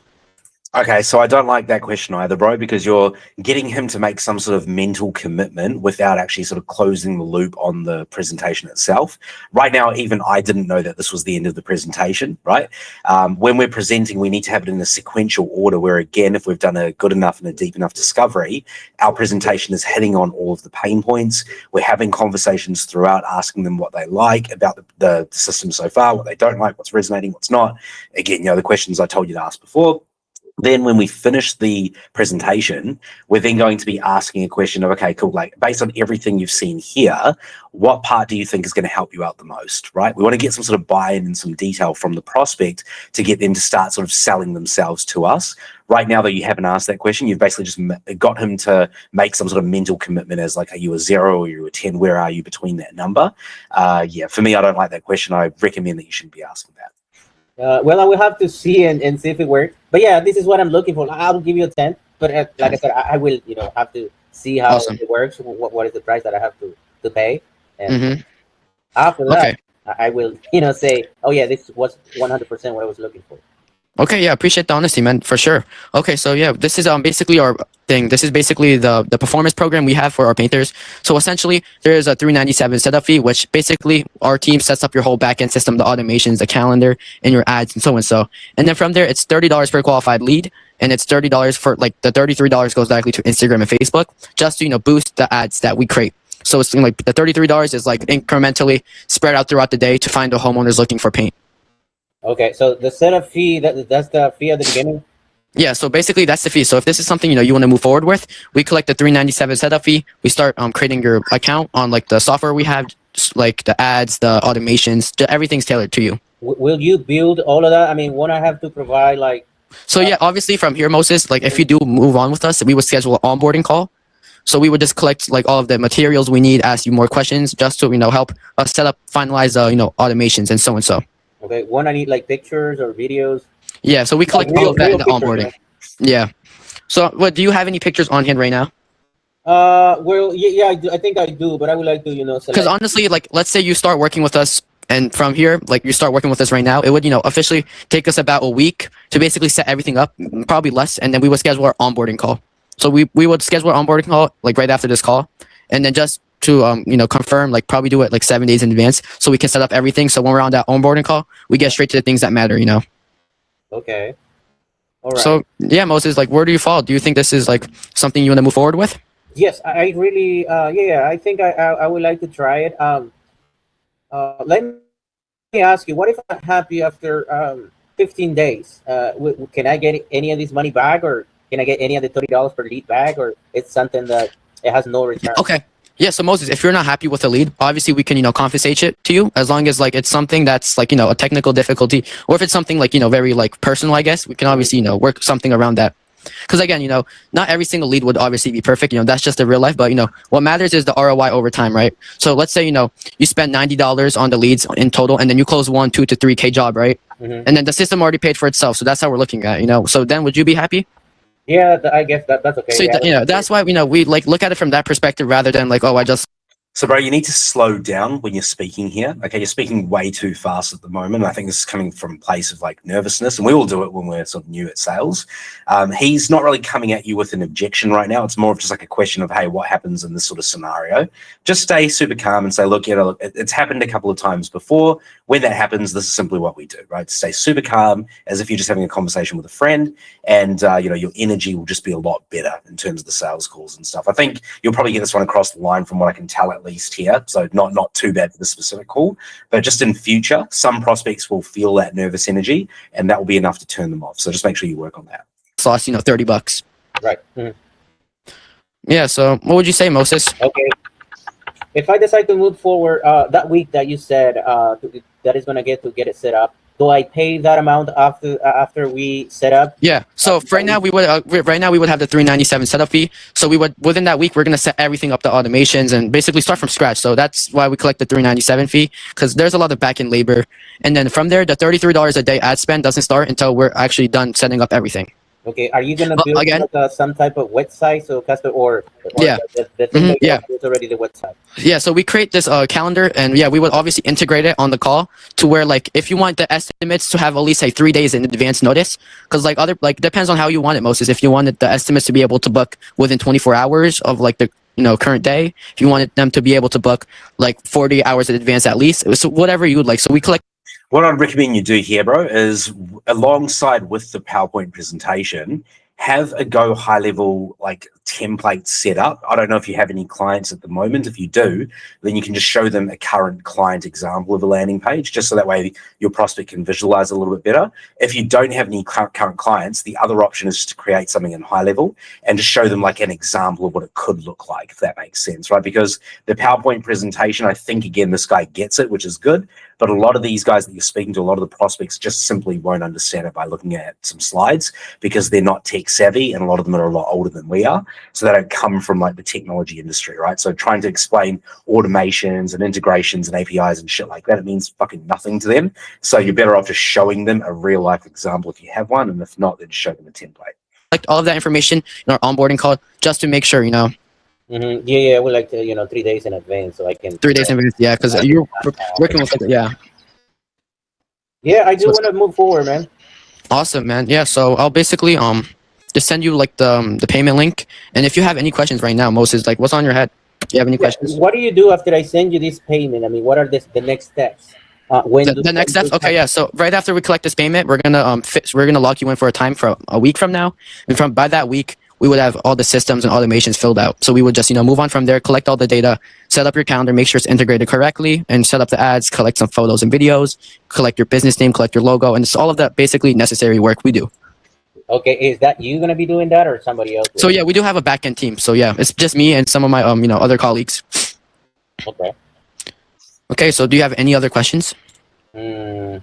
Okay, so I don't like that question either, bro, because you're getting him to make some sort of mental commitment without actually sort of closing the loop on the presentation itself. Right now, even I didn't know that this was the end of the presentation, right? When we're presenting, we need to have it in a sequential order where, again, if we've done a good enough and a deep enough discovery, our presentation is hitting on all of the pain points. We're having conversations throughout, asking them what they like about the system so far, what they don't like, what's resonating, what's not. Again, the questions I told you to ask before. Then when we finish the presentation, we're then going to be asking a question of, okay, cool, like based on everything you've seen here, what part do you think is going to help you out the most, right? We want to get some sort of buy-in and some detail from the prospect to get them to start sort of selling themselves to us. Right now, though, you haven't asked that question. You've basically just got him to make some sort of mental commitment as like, are you a 0 or are you a 10? Where are you between that number? Yeah, for me, I don't like that question. I recommend that you shouldn't be asking that.
Well, I will have to see and see if it works. But yeah, this is what I'm looking for. I'll give you a 10. But like I said, I will, have to see how it works. What is the price that I have to pay? And after that, I will, say, oh yeah, this was 100% what I was looking for.
Okay, yeah, appreciate the honesty, man, for sure. Okay, so yeah, this is basically our thing. This is basically the performance program we have for our painters. So essentially, there is a $397 setup fee, which basically our team sets up your whole backend system, the automations, the calendar, and your ads, and so and so. And then from there, it's $30 per qualified lead, and it's $30 for like the $33 goes directly to Instagram and Facebook, just to boost the ads that we create. So it's like the $33 is like incrementally spread out throughout the day to find the homeowners looking for paint.
Okay, so the setup fee, that's the fee at the beginning?
Yeah, so basically that's the fee. So if this is something you want to move forward with, we collect the $397 setup fee. We start creating your account on like the software we have, like the ads, the automations, everything's tailored to you.
Will you build all of that? I mean, won't I have to provide like?
So yeah, obviously from here, Moses, like if you do move on with us, we would schedule an onboarding call. So we would just collect like all of the materials we need, ask you more questions, just to help us set up, finalize automations and so and so.
Okay, one, I need like pictures or videos.
Yeah, so we collect all of that in the onboarding. Right? Yeah. So, what do you have any pictures on hand right now?
Well, yeah, I do. I think I do, but I would like to,
because honestly, like, let's say you start working with us, and from here, like, you start working with us right now, it would, officially take us about a week to basically set everything up, probably less, and then we would schedule our onboarding call. So we would schedule our onboarding call like right after this call, and then just to confirm, like probably do it like 7 days in advance so we can set up everything. So when we're on that onboarding call, we get straight to the things that matter,
Okay. All right.
So yeah, Moses, like where do you fall? Do you think this is like something you want to move forward with?
Yes, I really I think I would like to try it. Let me ask you, what if I'm happy after 15 days? Can I get any of this money back, or can I get any of the $30 per lead back, or it's something that it has no return?
Okay. Yeah, so Moses, if you're not happy with the lead, obviously we can, compensate it to you, as long as like it's something that's like, a technical difficulty, or if it's something like, very like personal, I guess, we can obviously, work something around that. Because again, not every single lead would obviously be perfect. That's just the real life. But what matters is the ROI over time, right? So let's say you spend $90 on the leads in total, and then you close 1, 2 to 3K job, right? And then the system already paid for itself. So that's how we're looking at, So then, would you be happy?
Yeah, I guess that's okay.
So
Yeah,
that's why we like look at it from that perspective rather than like, oh, I just.
So, bro, you need to slow down when you're speaking here. Okay, you're speaking way too fast at the moment. I think this is coming from a place of like nervousness, and we all do it when we're sort of new at sales. He's not really coming at you with an objection right now. It's more of just like a question of, hey, what happens in this sort of scenario? Just stay super calm and say, look, it's happened a couple of times before. When that happens, this is simply what we do, right? Stay super calm as if you're just having a conversation with a friend, and your energy will just be a lot better in terms of the sales calls and stuff. I think you'll probably get this one across the line from what I can tell at least here. So not too bad for the specific call, but just in future, some prospects will feel that nervous energy, and that will be enough to turn them off. So just make sure you work on that.
Sauce, $30.
Right.
Yeah. So what would you say, Moses?
Okay. If I decide to move forward, that week that you said that is gonna get it set up, do I pay that amount after we set up?
Yeah. So right now we would have the $397 setup fee. So we would within that week we're gonna set everything up, the automations, and basically start from scratch. So that's why we collect the $397 fee, because there's a lot of back end labor, and then from there the $33 a day ad spend doesn't start until we're actually done setting up everything.
Okay, are you gonna build
again,
like, some type of website so customer or
yeah,
the thing that
yeah,
is already the website?
Yeah, so we create this calendar, and yeah, we would obviously integrate it on the call to where like if you want the estimates to have at least like 3 days in advance notice, because like depends on how you want it, Moses. If you wanted the estimates to be able to book within 24 hours of like the current day, if you wanted them to be able to book like 40 hours in advance at least, so whatever you would like. So we collect.
What I'd recommend you do here, bro, is alongside with the PowerPoint presentation, have a go high level like template set up. I don't know if you have any clients at the moment. If you do, then you can just show them a current client example of a landing page, just so that way your prospect can visualize a little bit better. If you don't have any current clients, the other option is just to create something in high level and just show them like an example of what it could look like, if that makes sense, right? Because the PowerPoint presentation, I think, again, this guy gets it, which is good. But a lot of these guys that you're speaking to, a lot of the prospects just simply won't understand it by looking at some slides, because they're not tech savvy, and a lot of them are a lot older than we are. So they don't come from like the technology industry, right? So trying to explain automations and integrations and APIs and shit like that, it means fucking nothing to them. So you're better off just showing them a real life example if you have one, and if not, then just show them a template.
Like all of that information in our onboarding call, just to make sure,
Yeah, we like to 3 days in advance, so I can
3 days in advance. Yeah, because you're working with it. Yeah.
Yeah, I do want to move forward, man.
Awesome, man. Yeah, so I'll basically just send you like the payment link, and if you have any questions right now, Moses, like what's on your head? Do you have any questions?
What do you do after I send you this payment? I mean, what are the next steps?
The next steps? Okay, yeah. So right after we collect this payment, we're gonna lock you in for a time for a week from now, and by that week, we would have all the systems and automations filled out. So we would just, move on from there, collect all the data, set up your calendar, make sure it's integrated correctly, and set up the ads, collect some photos and videos, collect your business name, collect your logo, and it's all of that basically necessary work we do.
Okay, is that you gonna be doing that or somebody else?
So yeah, we do have a back-end team. So yeah, it's just me and some of my other colleagues.
Okay.
Okay, so do you have any other questions?
When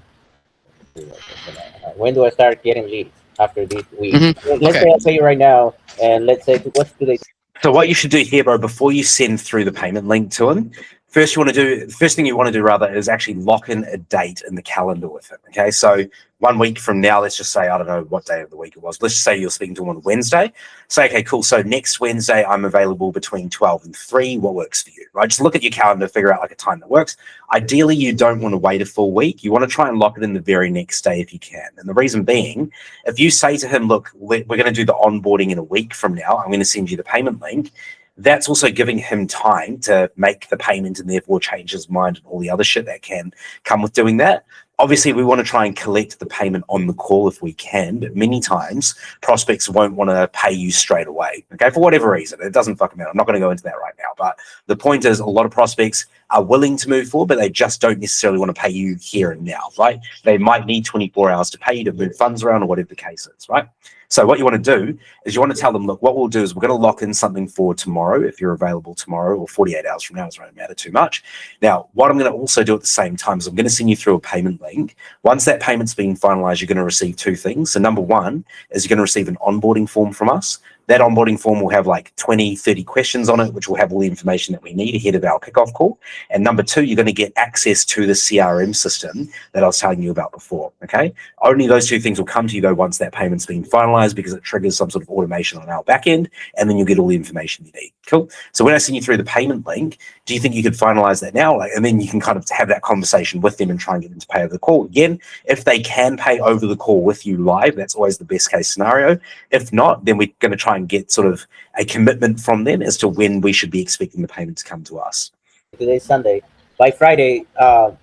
do I start getting leads after this week? Let's say I'll pay you right now, and let's say what's today?
So what you should do here, bro, before you send through the payment link to him, first thing you want to do rather is actually lock in a date in the calendar with him. Okay, so 1 week from now, let's just say, I don't know what day of the week it was. Let's just say you're speaking to him on Wednesday. Say, okay, cool. So next Wednesday, I'm available between 12 and 3. What works for you, right? Just look at your calendar, figure out like a time that works. Ideally, you don't want to wait a full week. You want to try and lock it in the very next day if you can. And the reason being, if you say to him, look, we're going to do the onboarding in a week from now, I'm going to send you the payment link. That's also giving him time to make the payment and therefore change his mind and all the other shit that can come with doing that. Obviously, we want to try and collect the payment on the call if we can, but many times prospects won't want to pay you straight away, okay, for whatever reason. It doesn't fucking matter. I'm not going to go into that right now, but the point is a lot of prospects are willing to move forward, but they just don't necessarily want to pay you here and now, right? They might need 24 hours to pay you to move funds around or whatever the case is, right? So what you want to do is you want to tell them, look, what we'll do is we're going to lock in something for tomorrow if you're available tomorrow, or 48 hours from now. It doesn't matter too much. Now, what I'm going to also do at the same time is I'm going to send you through a payment link. Once that payment's been finalized, you're going to receive two things. So number one is you're going to receive an onboarding form from us. That onboarding form will have like 20, 30 questions on it, which will have all the information that we need ahead of our kickoff call. And number two, you're going to get access to the CRM system that I was telling you about before, okay? Only those two things will come to you though once that payment's been finalized, because it triggers some sort of automation on our back end, and then you'll get all the information you need. Cool. So when I send you through the payment link, do you think you could finalize that now? And then you can kind of have that conversation with them and try and get them to pay over the call. Again, if they can pay over the call with you live, that's always the best case scenario. If not, then we're going to try and get sort of a commitment from them as to when we should be expecting the payment to come to us.
Today's Sunday. By Friday, I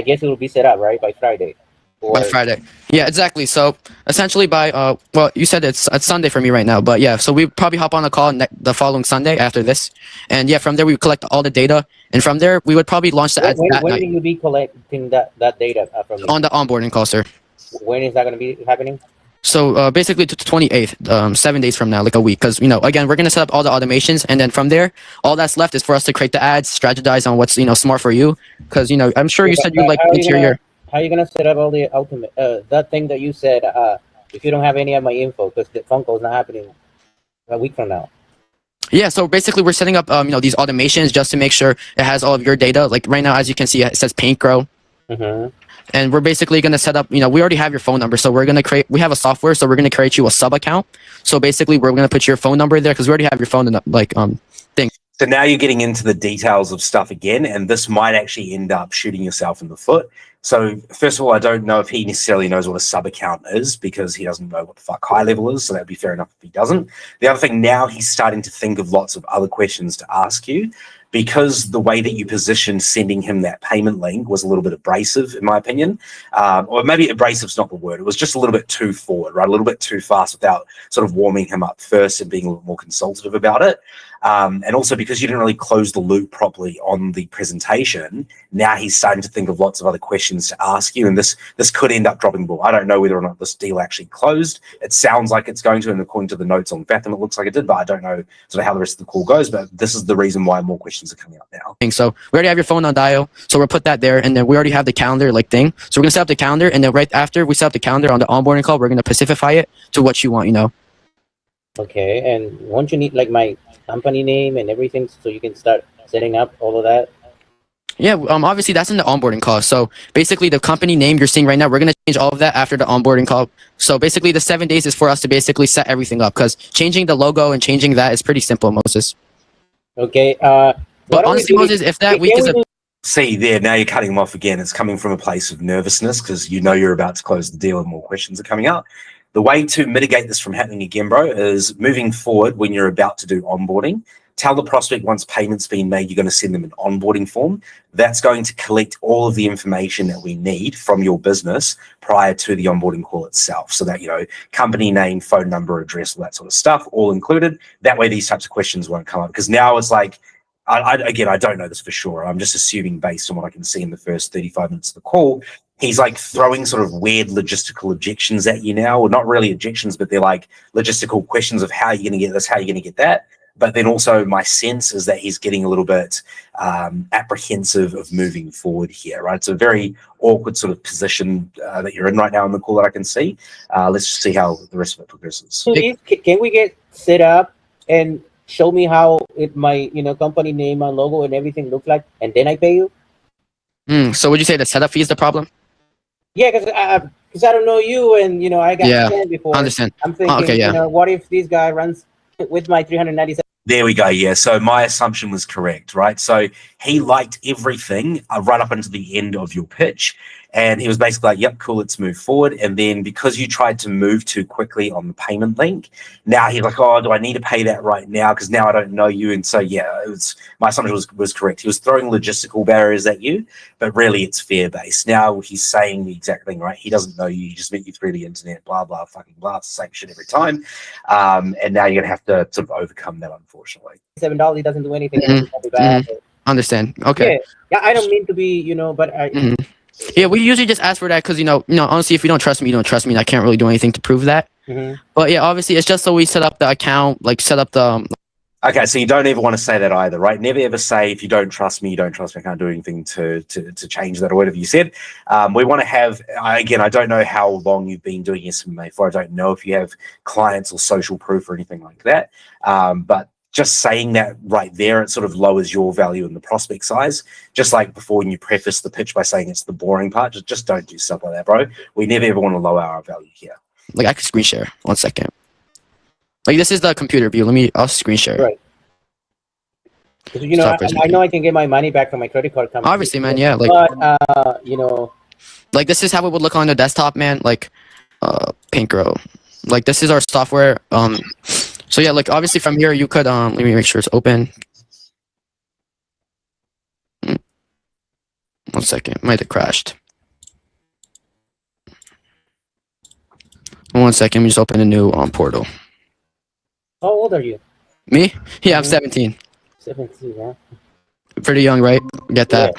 guess it will be set up, right? By Friday.
By Friday. Yeah, exactly. So essentially by well, you said it's Sunday for me right now, but yeah, so we probably hop on a call the following Sunday after this, and yeah, from there we would collect all the data, and from there we would probably launch the ads that
when
night.
will you be collecting that data from me?
On the onboarding call, sir.
When is that going to be happening?
So basically to the 28th, 7 days from now, like a week, because again, we're gonna set up all the automations, and then from there, all that's left is for us to create the ads, strategize on what's smart for you, because I'm sure you said you like interior.
How are you gonna set up all the ultimate that thing that you said? If you don't have any of my info, because the phone call is not happening a week from now.
Yeah, so basically we're setting up these automations just to make sure it has all of your data. Like right now, as you can see, it says Paint Grow.
Mm-hmm.
And we're basically going to set up, we already have your phone number. So we're going to we have a software. So we're going to create you a sub account. So basically we're going to put your phone number there because we already have your phone thing.
So now you're getting into the details of stuff again, and this might actually end up shooting yourself in the foot. So first of all, I don't know if he necessarily knows what a sub account is, because he doesn't know what the fuck high level is. So that'd be fair enough if he doesn't. The other thing, now he's starting to think of lots of other questions to ask you, because the way that you positioned sending him that payment link was a little bit abrasive, in my opinion. Or maybe abrasive is not the word. It was just a little bit too forward, right? A little bit too fast without sort of warming him up first and being a little more consultative about it. And also because you didn't really close the loop properly on the presentation, now he's starting to think of lots of other questions to ask you, and this could end up dropping the ball. I don't know whether or not this deal actually closed. It sounds like it's going to, and according to the notes on Fathom, it looks like it did, but I don't know sort of how the rest of the call goes. But this is the reason why more questions are coming up now.
So we already have your phone on dial, so we'll put that there, and then we already have the calendar thing. So we're gonna set up the calendar, and then right after we set up the calendar on the onboarding call, we're gonna specify it to what you want.
Okay, and won't you need like my company name and everything so you can start setting up all of that?
Yeah, obviously that's in the onboarding call. So basically the company name you're seeing right now, we're going to change all of that after the onboarding call. So basically the 7 days is for us to basically set everything up, because changing the logo and changing that is pretty simple, Moses.
Okay.
But honestly, Moses, if that week is
See there, now you're cutting him off again. It's coming from a place of nervousness because you're about to close the deal and more questions are coming up. The way to mitigate this from happening again, bro, is moving forward when you're about to do onboarding, tell the prospect once payment's been made, you're going to send them an onboarding form. That's going to collect all of the information that we need from your business prior to the onboarding call itself. So that, company name, phone number, address, all that sort of stuff, all included. That way these types of questions won't come up, because now it's like, I don't know this for sure. I'm just assuming based on what I can see in the first 35 minutes of the call, he's like throwing sort of weird logistical objections at you now, or not really objections, but they're like logistical questions of how you're going to get this, how you're going to get that. But then also my sense is that he's getting a little bit apprehensive of moving forward here, right? It's a very awkward sort of position that you're in right now in the call that I can see. Let's just see how the rest of it progresses.
Please, can we get set up and show me how my company name and logo and everything look like, and then I pay you?
So would you say the setup fee is the problem?
Yeah, because I don't know you, and I got scammed before.
Understand.
I'm thinking,
okay, yeah.
What if this guy runs with my 397?
There we go. Yeah. So my assumption was correct, right? So he liked everything right up until the end of your pitch. And he was basically like, yep, cool, let's move forward. And then because you tried to move too quickly on the payment link, now he's like, oh, do I need to pay that right now? Because now I don't know you. And so, yeah, my assumption was correct. He was throwing logistical barriers at you, but really it's fear-based. Now he's saying the exact thing, right? He doesn't know you. He just met you through the internet, blah, blah, fucking blah, same shit every time. And now you're going to have to sort of overcome that, unfortunately.
$7, he doesn't do anything.
Understand. Okay.
Yeah, I don't mean to be, but
Yeah, we usually just ask for that because honestly, if you don't trust me, you don't trust me, and I can't really do anything to prove that. But yeah, obviously, it's just so we set up the account, like set up the.
Okay, so you don't ever want to say that either, right? Never ever say, if you don't trust me, you don't trust me. I can't do anything to change that or whatever you said. We want to have, again, I don't know how long you've been doing SMMA for. I don't know if you have clients or social proof or anything like that. But just saying that right there, it sort of lowers your value in the prospect size. Just like before, when you preface the pitch by saying it's the boring part, just don't do stuff like that, bro. We never ever want to lower our value here.
Like I could screen share. 1 second. Like this is the computer view. I'll screen share.
Right. I know I can get my money back from my credit card company.
Obviously, man. Yeah. Like,
but
like this is how it would look on the desktop, man. Like, Pinkro. Like this is our software. So yeah, like obviously from here you could let me make sure it's open. 1 second. Might have crashed. 1 second. We just open a new portal.
How old are you?
Me? Yeah, I'm 17.
17, yeah.
Pretty young, right? Get that?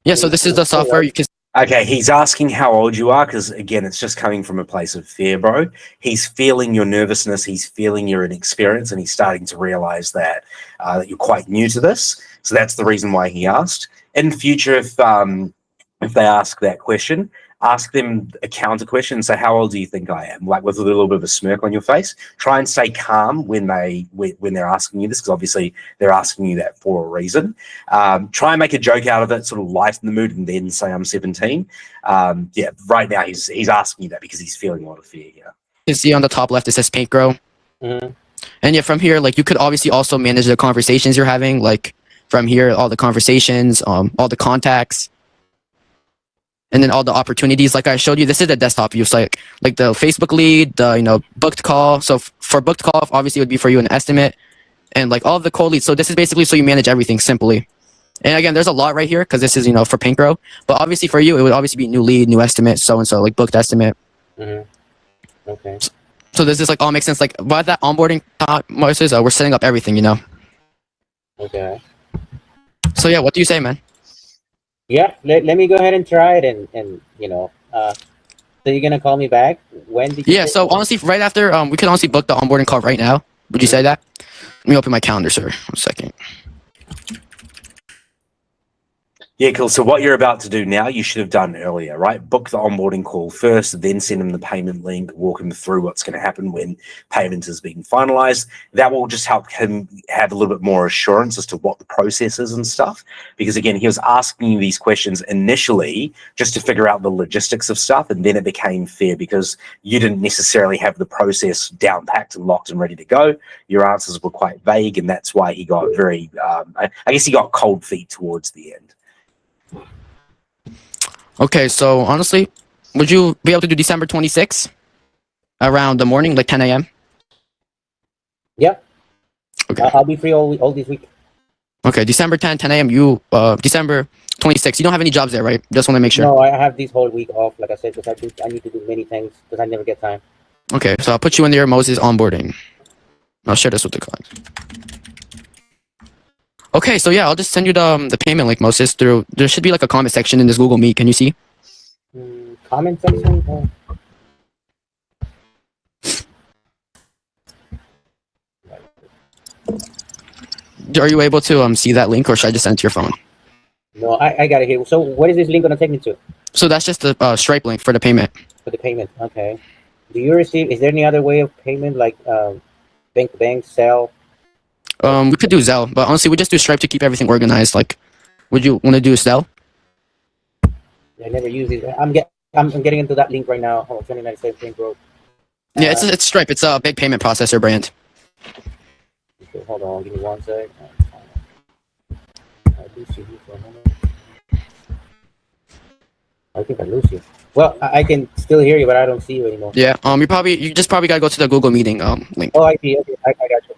Yeah, so this is the software you can.
Okay, he's asking how old you are because, again, it's just coming from a place of fear, bro. He's feeling your nervousness, he's feeling your inexperience, and he's starting to realize that that you're quite new to this. So that's the reason why he asked. In future, if they ask that question, ask them a counter question and say, how old do you think I am? Like with a little bit of a smirk on your face. Try and stay calm when they're asking you this, because obviously they're asking you that for a reason. Try and make a joke out of it, sort of lighten the mood, and then say I'm 17. Yeah, right now he's asking you that because he's feeling a lot of fear here.
You can see on the top left it says Paint Grow. And yeah, from here, like you could obviously also manage the conversations you're having. Like from here, all the conversations, all the contacts. And then all the opportunities, like I showed you, this is the desktop view. So like the Facebook lead, the booked call. So for booked call, obviously it would be for you an estimate, and like all of the cold leads. So this is basically so you manage everything simply. And again, there's a lot right here because this is for Pinkro. But obviously for you, it would obviously be new lead, new estimate, so and so, like booked estimate.
Okay.
So does this like all make sense? Like by that onboarding Moses, we're setting up everything,
Okay.
So yeah, what do you say, man?
Yeah, let me go ahead and try it, and so you're gonna call me back when? Did you
Yeah, so honestly, right after we can honestly book the onboarding call right now. Would you say that? Let me open my calendar, sir. 1 second.
Yeah, cool. So what you're about to do now, you should have done earlier, right? Book the onboarding call first, then send him the payment link, walk him through what's going to happen when payment is being finalized. That will just help him have a little bit more assurance as to what the process is and stuff. Because again, he was asking you these questions initially just to figure out the logistics of stuff, and then it became fair because you didn't necessarily have the process down packed and locked and ready to go. Your answers were quite vague, and that's why he got very, I guess he got cold feet towards the end.
Okay, so honestly, would you be able to do December 26th around the morning, like 10 a.m.?
Yeah.
Okay.
I'll be free all this week.
Okay, December 10 a.m. You December 26th. You don't have any jobs there, right? Just want to make sure.
No, I have this whole week off, like I said, because I need to do many things because I never get time.
Okay, so I'll put you in there, Moses onboarding. I'll share this with the client. Okay, so yeah, I'll just send you the payment link, Moses. There should be like a comment section in this Google Meet. Can you see?
Comment section? Oh.
Are you able to see that link, or should I just send it to your phone?
No, I got it here. So what is this link gonna take me to?
So that's just the Stripe link for the payment.
For the payment, okay. Do you receive? Is there any other way of payment, like bank to bank, Zelle?
We could do Zelle, but honestly, we just do Stripe to keep everything organized. Like, would you want to do Zelle?
I never use it. I'm getting into that link right now. Oh, 2097 Pink Road.
Yeah, it's Stripe. It's a big payment processor brand.
Okay, hold on, give me 1 sec. I lose you for a moment. I think I lose you. Well, I can still hear you, but I don't see you anymore.
Yeah. You just probably gotta go to the Google Meeting link.
Oh, I see. Okay, I got you.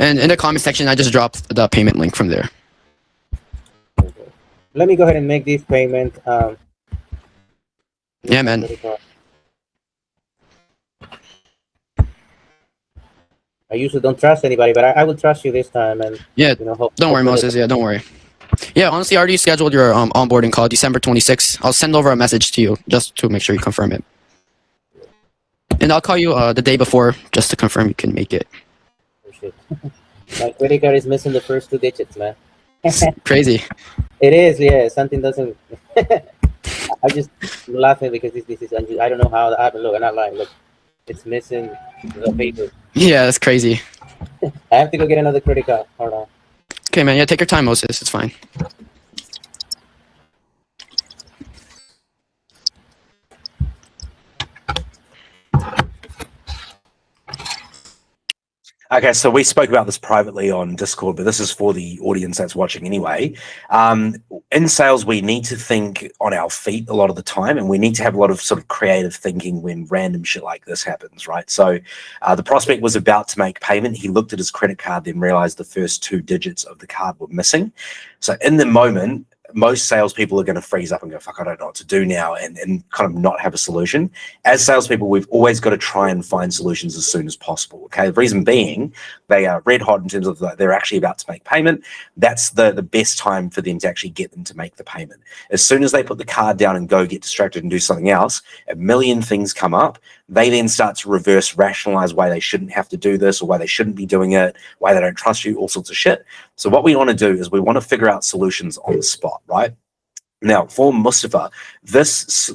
And in the comment section, I just dropped the payment link from there.
Okay. Let me go ahead and make this payment.
Yeah, man.
I usually don't trust anybody, but I will trust you this time. And
yeah, don't worry, Moses. Yeah, don't worry. Yeah, honestly, I already scheduled your onboarding call December 26th. I'll send over a message to you just to make sure you confirm it. And I'll call you the day before just to confirm you can make it.
Oh, shit. My credit card is missing the first 2 digits, man.
Crazy.
It is, yeah. Something doesn't. I just laughing because this is I don't know how that happened. Look, I'm not lying. Look, it's missing the paper.
Yeah, that's crazy.
I have to go get another credit card. Hold on.
Okay, man. Yeah, take your time, Moses. It's fine.
Okay, so we spoke about this privately on Discord, but this is for the audience that's watching anyway. In sales, we need to think on our feet a lot of the time, and we need to have a lot of sort of creative thinking when random shit like this happens, right? So the prospect was about to make payment. He looked at his credit card, then realized the first 2 digits of the card were missing. So in the moment, most salespeople are going to freeze up and go, fuck, I don't know what to do now, and kind of not have a solution. As salespeople, we've always got to try and find solutions as soon as possible. Okay. The reason being they are red hot in terms of they're actually about to make payment. That's the best time for them to actually get them to make the payment. As soon as they put the card down and go get distracted and do something else, a million things come up. They then start to reverse rationalize why they shouldn't have to do this or why they shouldn't be doing it, why they don't trust you, all sorts of shit. So what we want to do is we want to figure out solutions on the spot, right? Now, for Mustafa, this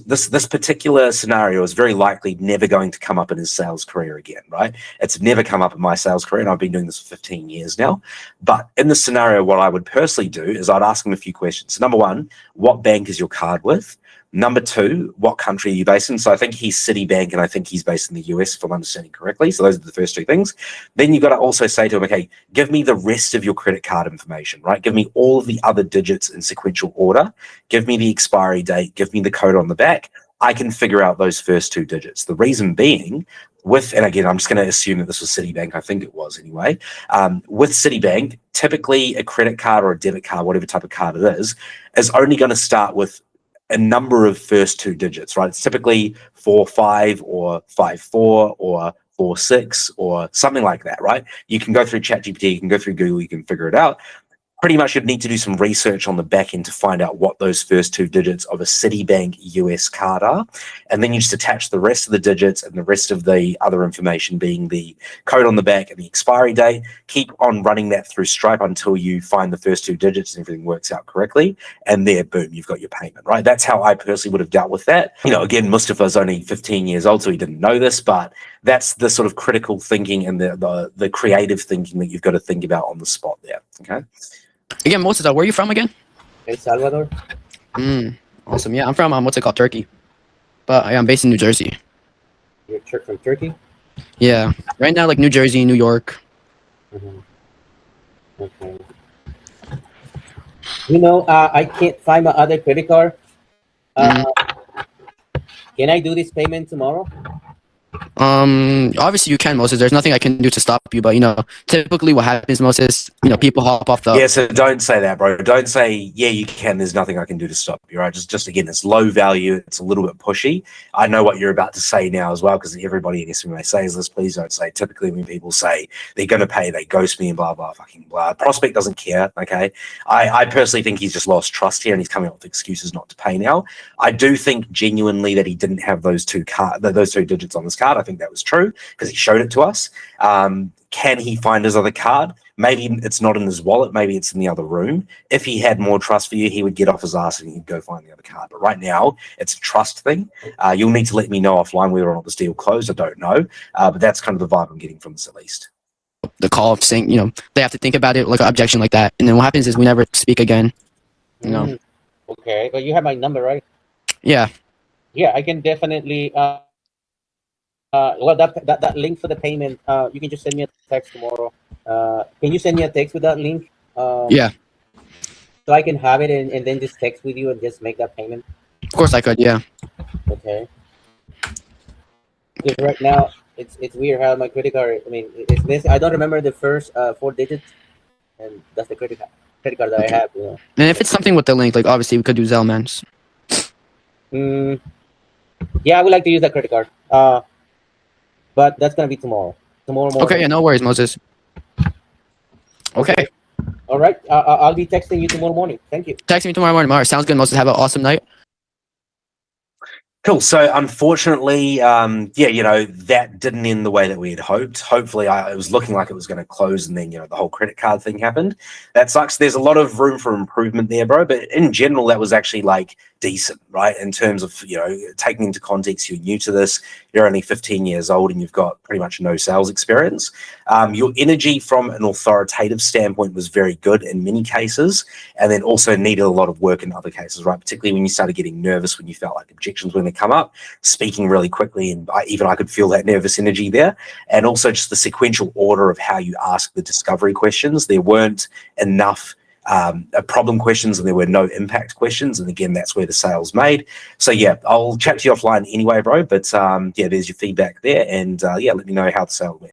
particular scenario is very likely never going to come up in his sales career again, right? It's never come up in my sales career, and I've been doing this for 15 years now. But in this scenario, what I would personally do is I'd ask him a few questions. Number one, what bank is your card with? Number two, what country are you based in? So I think he's Citibank, and I think he's based in the US, if I'm understanding correctly. So those are the first 2 things. Then you've got to also say to him, okay, give me the rest of your credit card information, right? Give me all of the other digits in sequential order. Give me the expiry date. Give me the code on the back. I can figure out those first 2 digits. The reason being, and again, I'm just going to assume that this was Citibank. I think it was anyway. With Citibank, typically a credit card or a debit card, whatever type of card it is only going to start with a number of first 2 digits, right? It's typically 45 or 54 or 46 or something like that, right? You can go through ChatGPT, you can go through Google, you can figure it out. Pretty much you'd need to do some research on the back end to find out what those first 2 digits of a Citibank US card are. And then you just attach the rest of the digits and the rest of the other information being the code on the back and the expiry date. Keep on running that through Stripe until you find the first 2 digits and everything works out correctly. And there, boom, you've got your payment, right? That's how I personally would have dealt with that. You know, again, Mustafa's only 15 years old, so he didn't know this, but that's the sort of critical thinking and the creative thinking that you've got to think about on the spot there, okay?
Again, Moses, where are you from again?
El Salvador.
Awesome. Yeah, I'm from what's it called, Turkey, but I'm based in New Jersey.
You're from Turkey?
Yeah, right now like New Jersey, New York.
Okay. You know, I can't find my other credit card. Can I do this payment tomorrow?
Obviously you can, Moses. There's nothing I can do to stop you, but you know, typically what happens, Moses, you know, people hop off the.
Yeah, so don't say that, bro. Don't say, yeah, you can. There's nothing I can do to stop you, right? Just again, it's low value. It's a little bit pushy. I know what you're about to say now as well, because everybody in SMMA says this. Please don't say. Typically, when people say they're going to pay, they ghost me and blah, blah, fucking blah. Prospect doesn't care, okay? I personally think he's just lost trust here and he's coming up with excuses not to pay now. I do think genuinely that he didn't have those 2 digits on his card. I think that was true because he showed it to us. Can he find his other card? Maybe it's not in his wallet. Maybe it's in the other room. If he had more trust for you, he would get off his ass and he'd go find the other card. But right now, it's a trust thing. You'll need to let me know offline whether or not this deal closed. I don't know. But that's kind of the vibe I'm getting from this at least.
The call saying, you know, they have to think about it, like an objection like that. And then what happens is we never speak again. You know?
Okay, but you have my number, right?
Yeah.
Yeah, I can definitely... well, that link for the payment, you can just send me a text tomorrow. Can you send me a text with that link?
Yeah.
So I can have it and then just text with you and just make that payment?
Of course I could, yeah.
Okay. Because right now, it's weird how my credit card, I mean, it's missing. I don't remember the first 4 digits, and that's the credit card that I have. You know.
And if it's something with the link, like obviously we could do Zellman's.
Yeah, I would like to use that credit card. But that's gonna be tomorrow. Tomorrow morning.
Okay, yeah, no worries, Moses. Okay.
All right. I'll be texting you tomorrow morning. Thank you.
Text me tomorrow morning. All right, sounds good, Moses. Have an awesome night.
Cool. So unfortunately, that didn't end the way that we had hoped. Hopefully, it was looking like it was going to close, and then the whole credit card thing happened. That sucks. There's a lot of room for improvement there, bro. But in general, that was actually like decent, right? In terms of taking into context, you're new to this. You're only 15 years old, and you've got pretty much no sales experience. Your energy from an authoritative standpoint was very good in many cases, and then also needed a lot of work in other cases, right? Particularly when you started getting nervous, when you felt like objections were going to come up, speaking really quickly, and I could feel that nervous energy there. And also just the sequential order of how you ask the discovery questions. There weren't enough problem questions, and there were no impact questions, and again, that's where the sales made. So yeah, I'll chat to you offline anyway, bro, but there's your feedback there, and let me know how the sale went.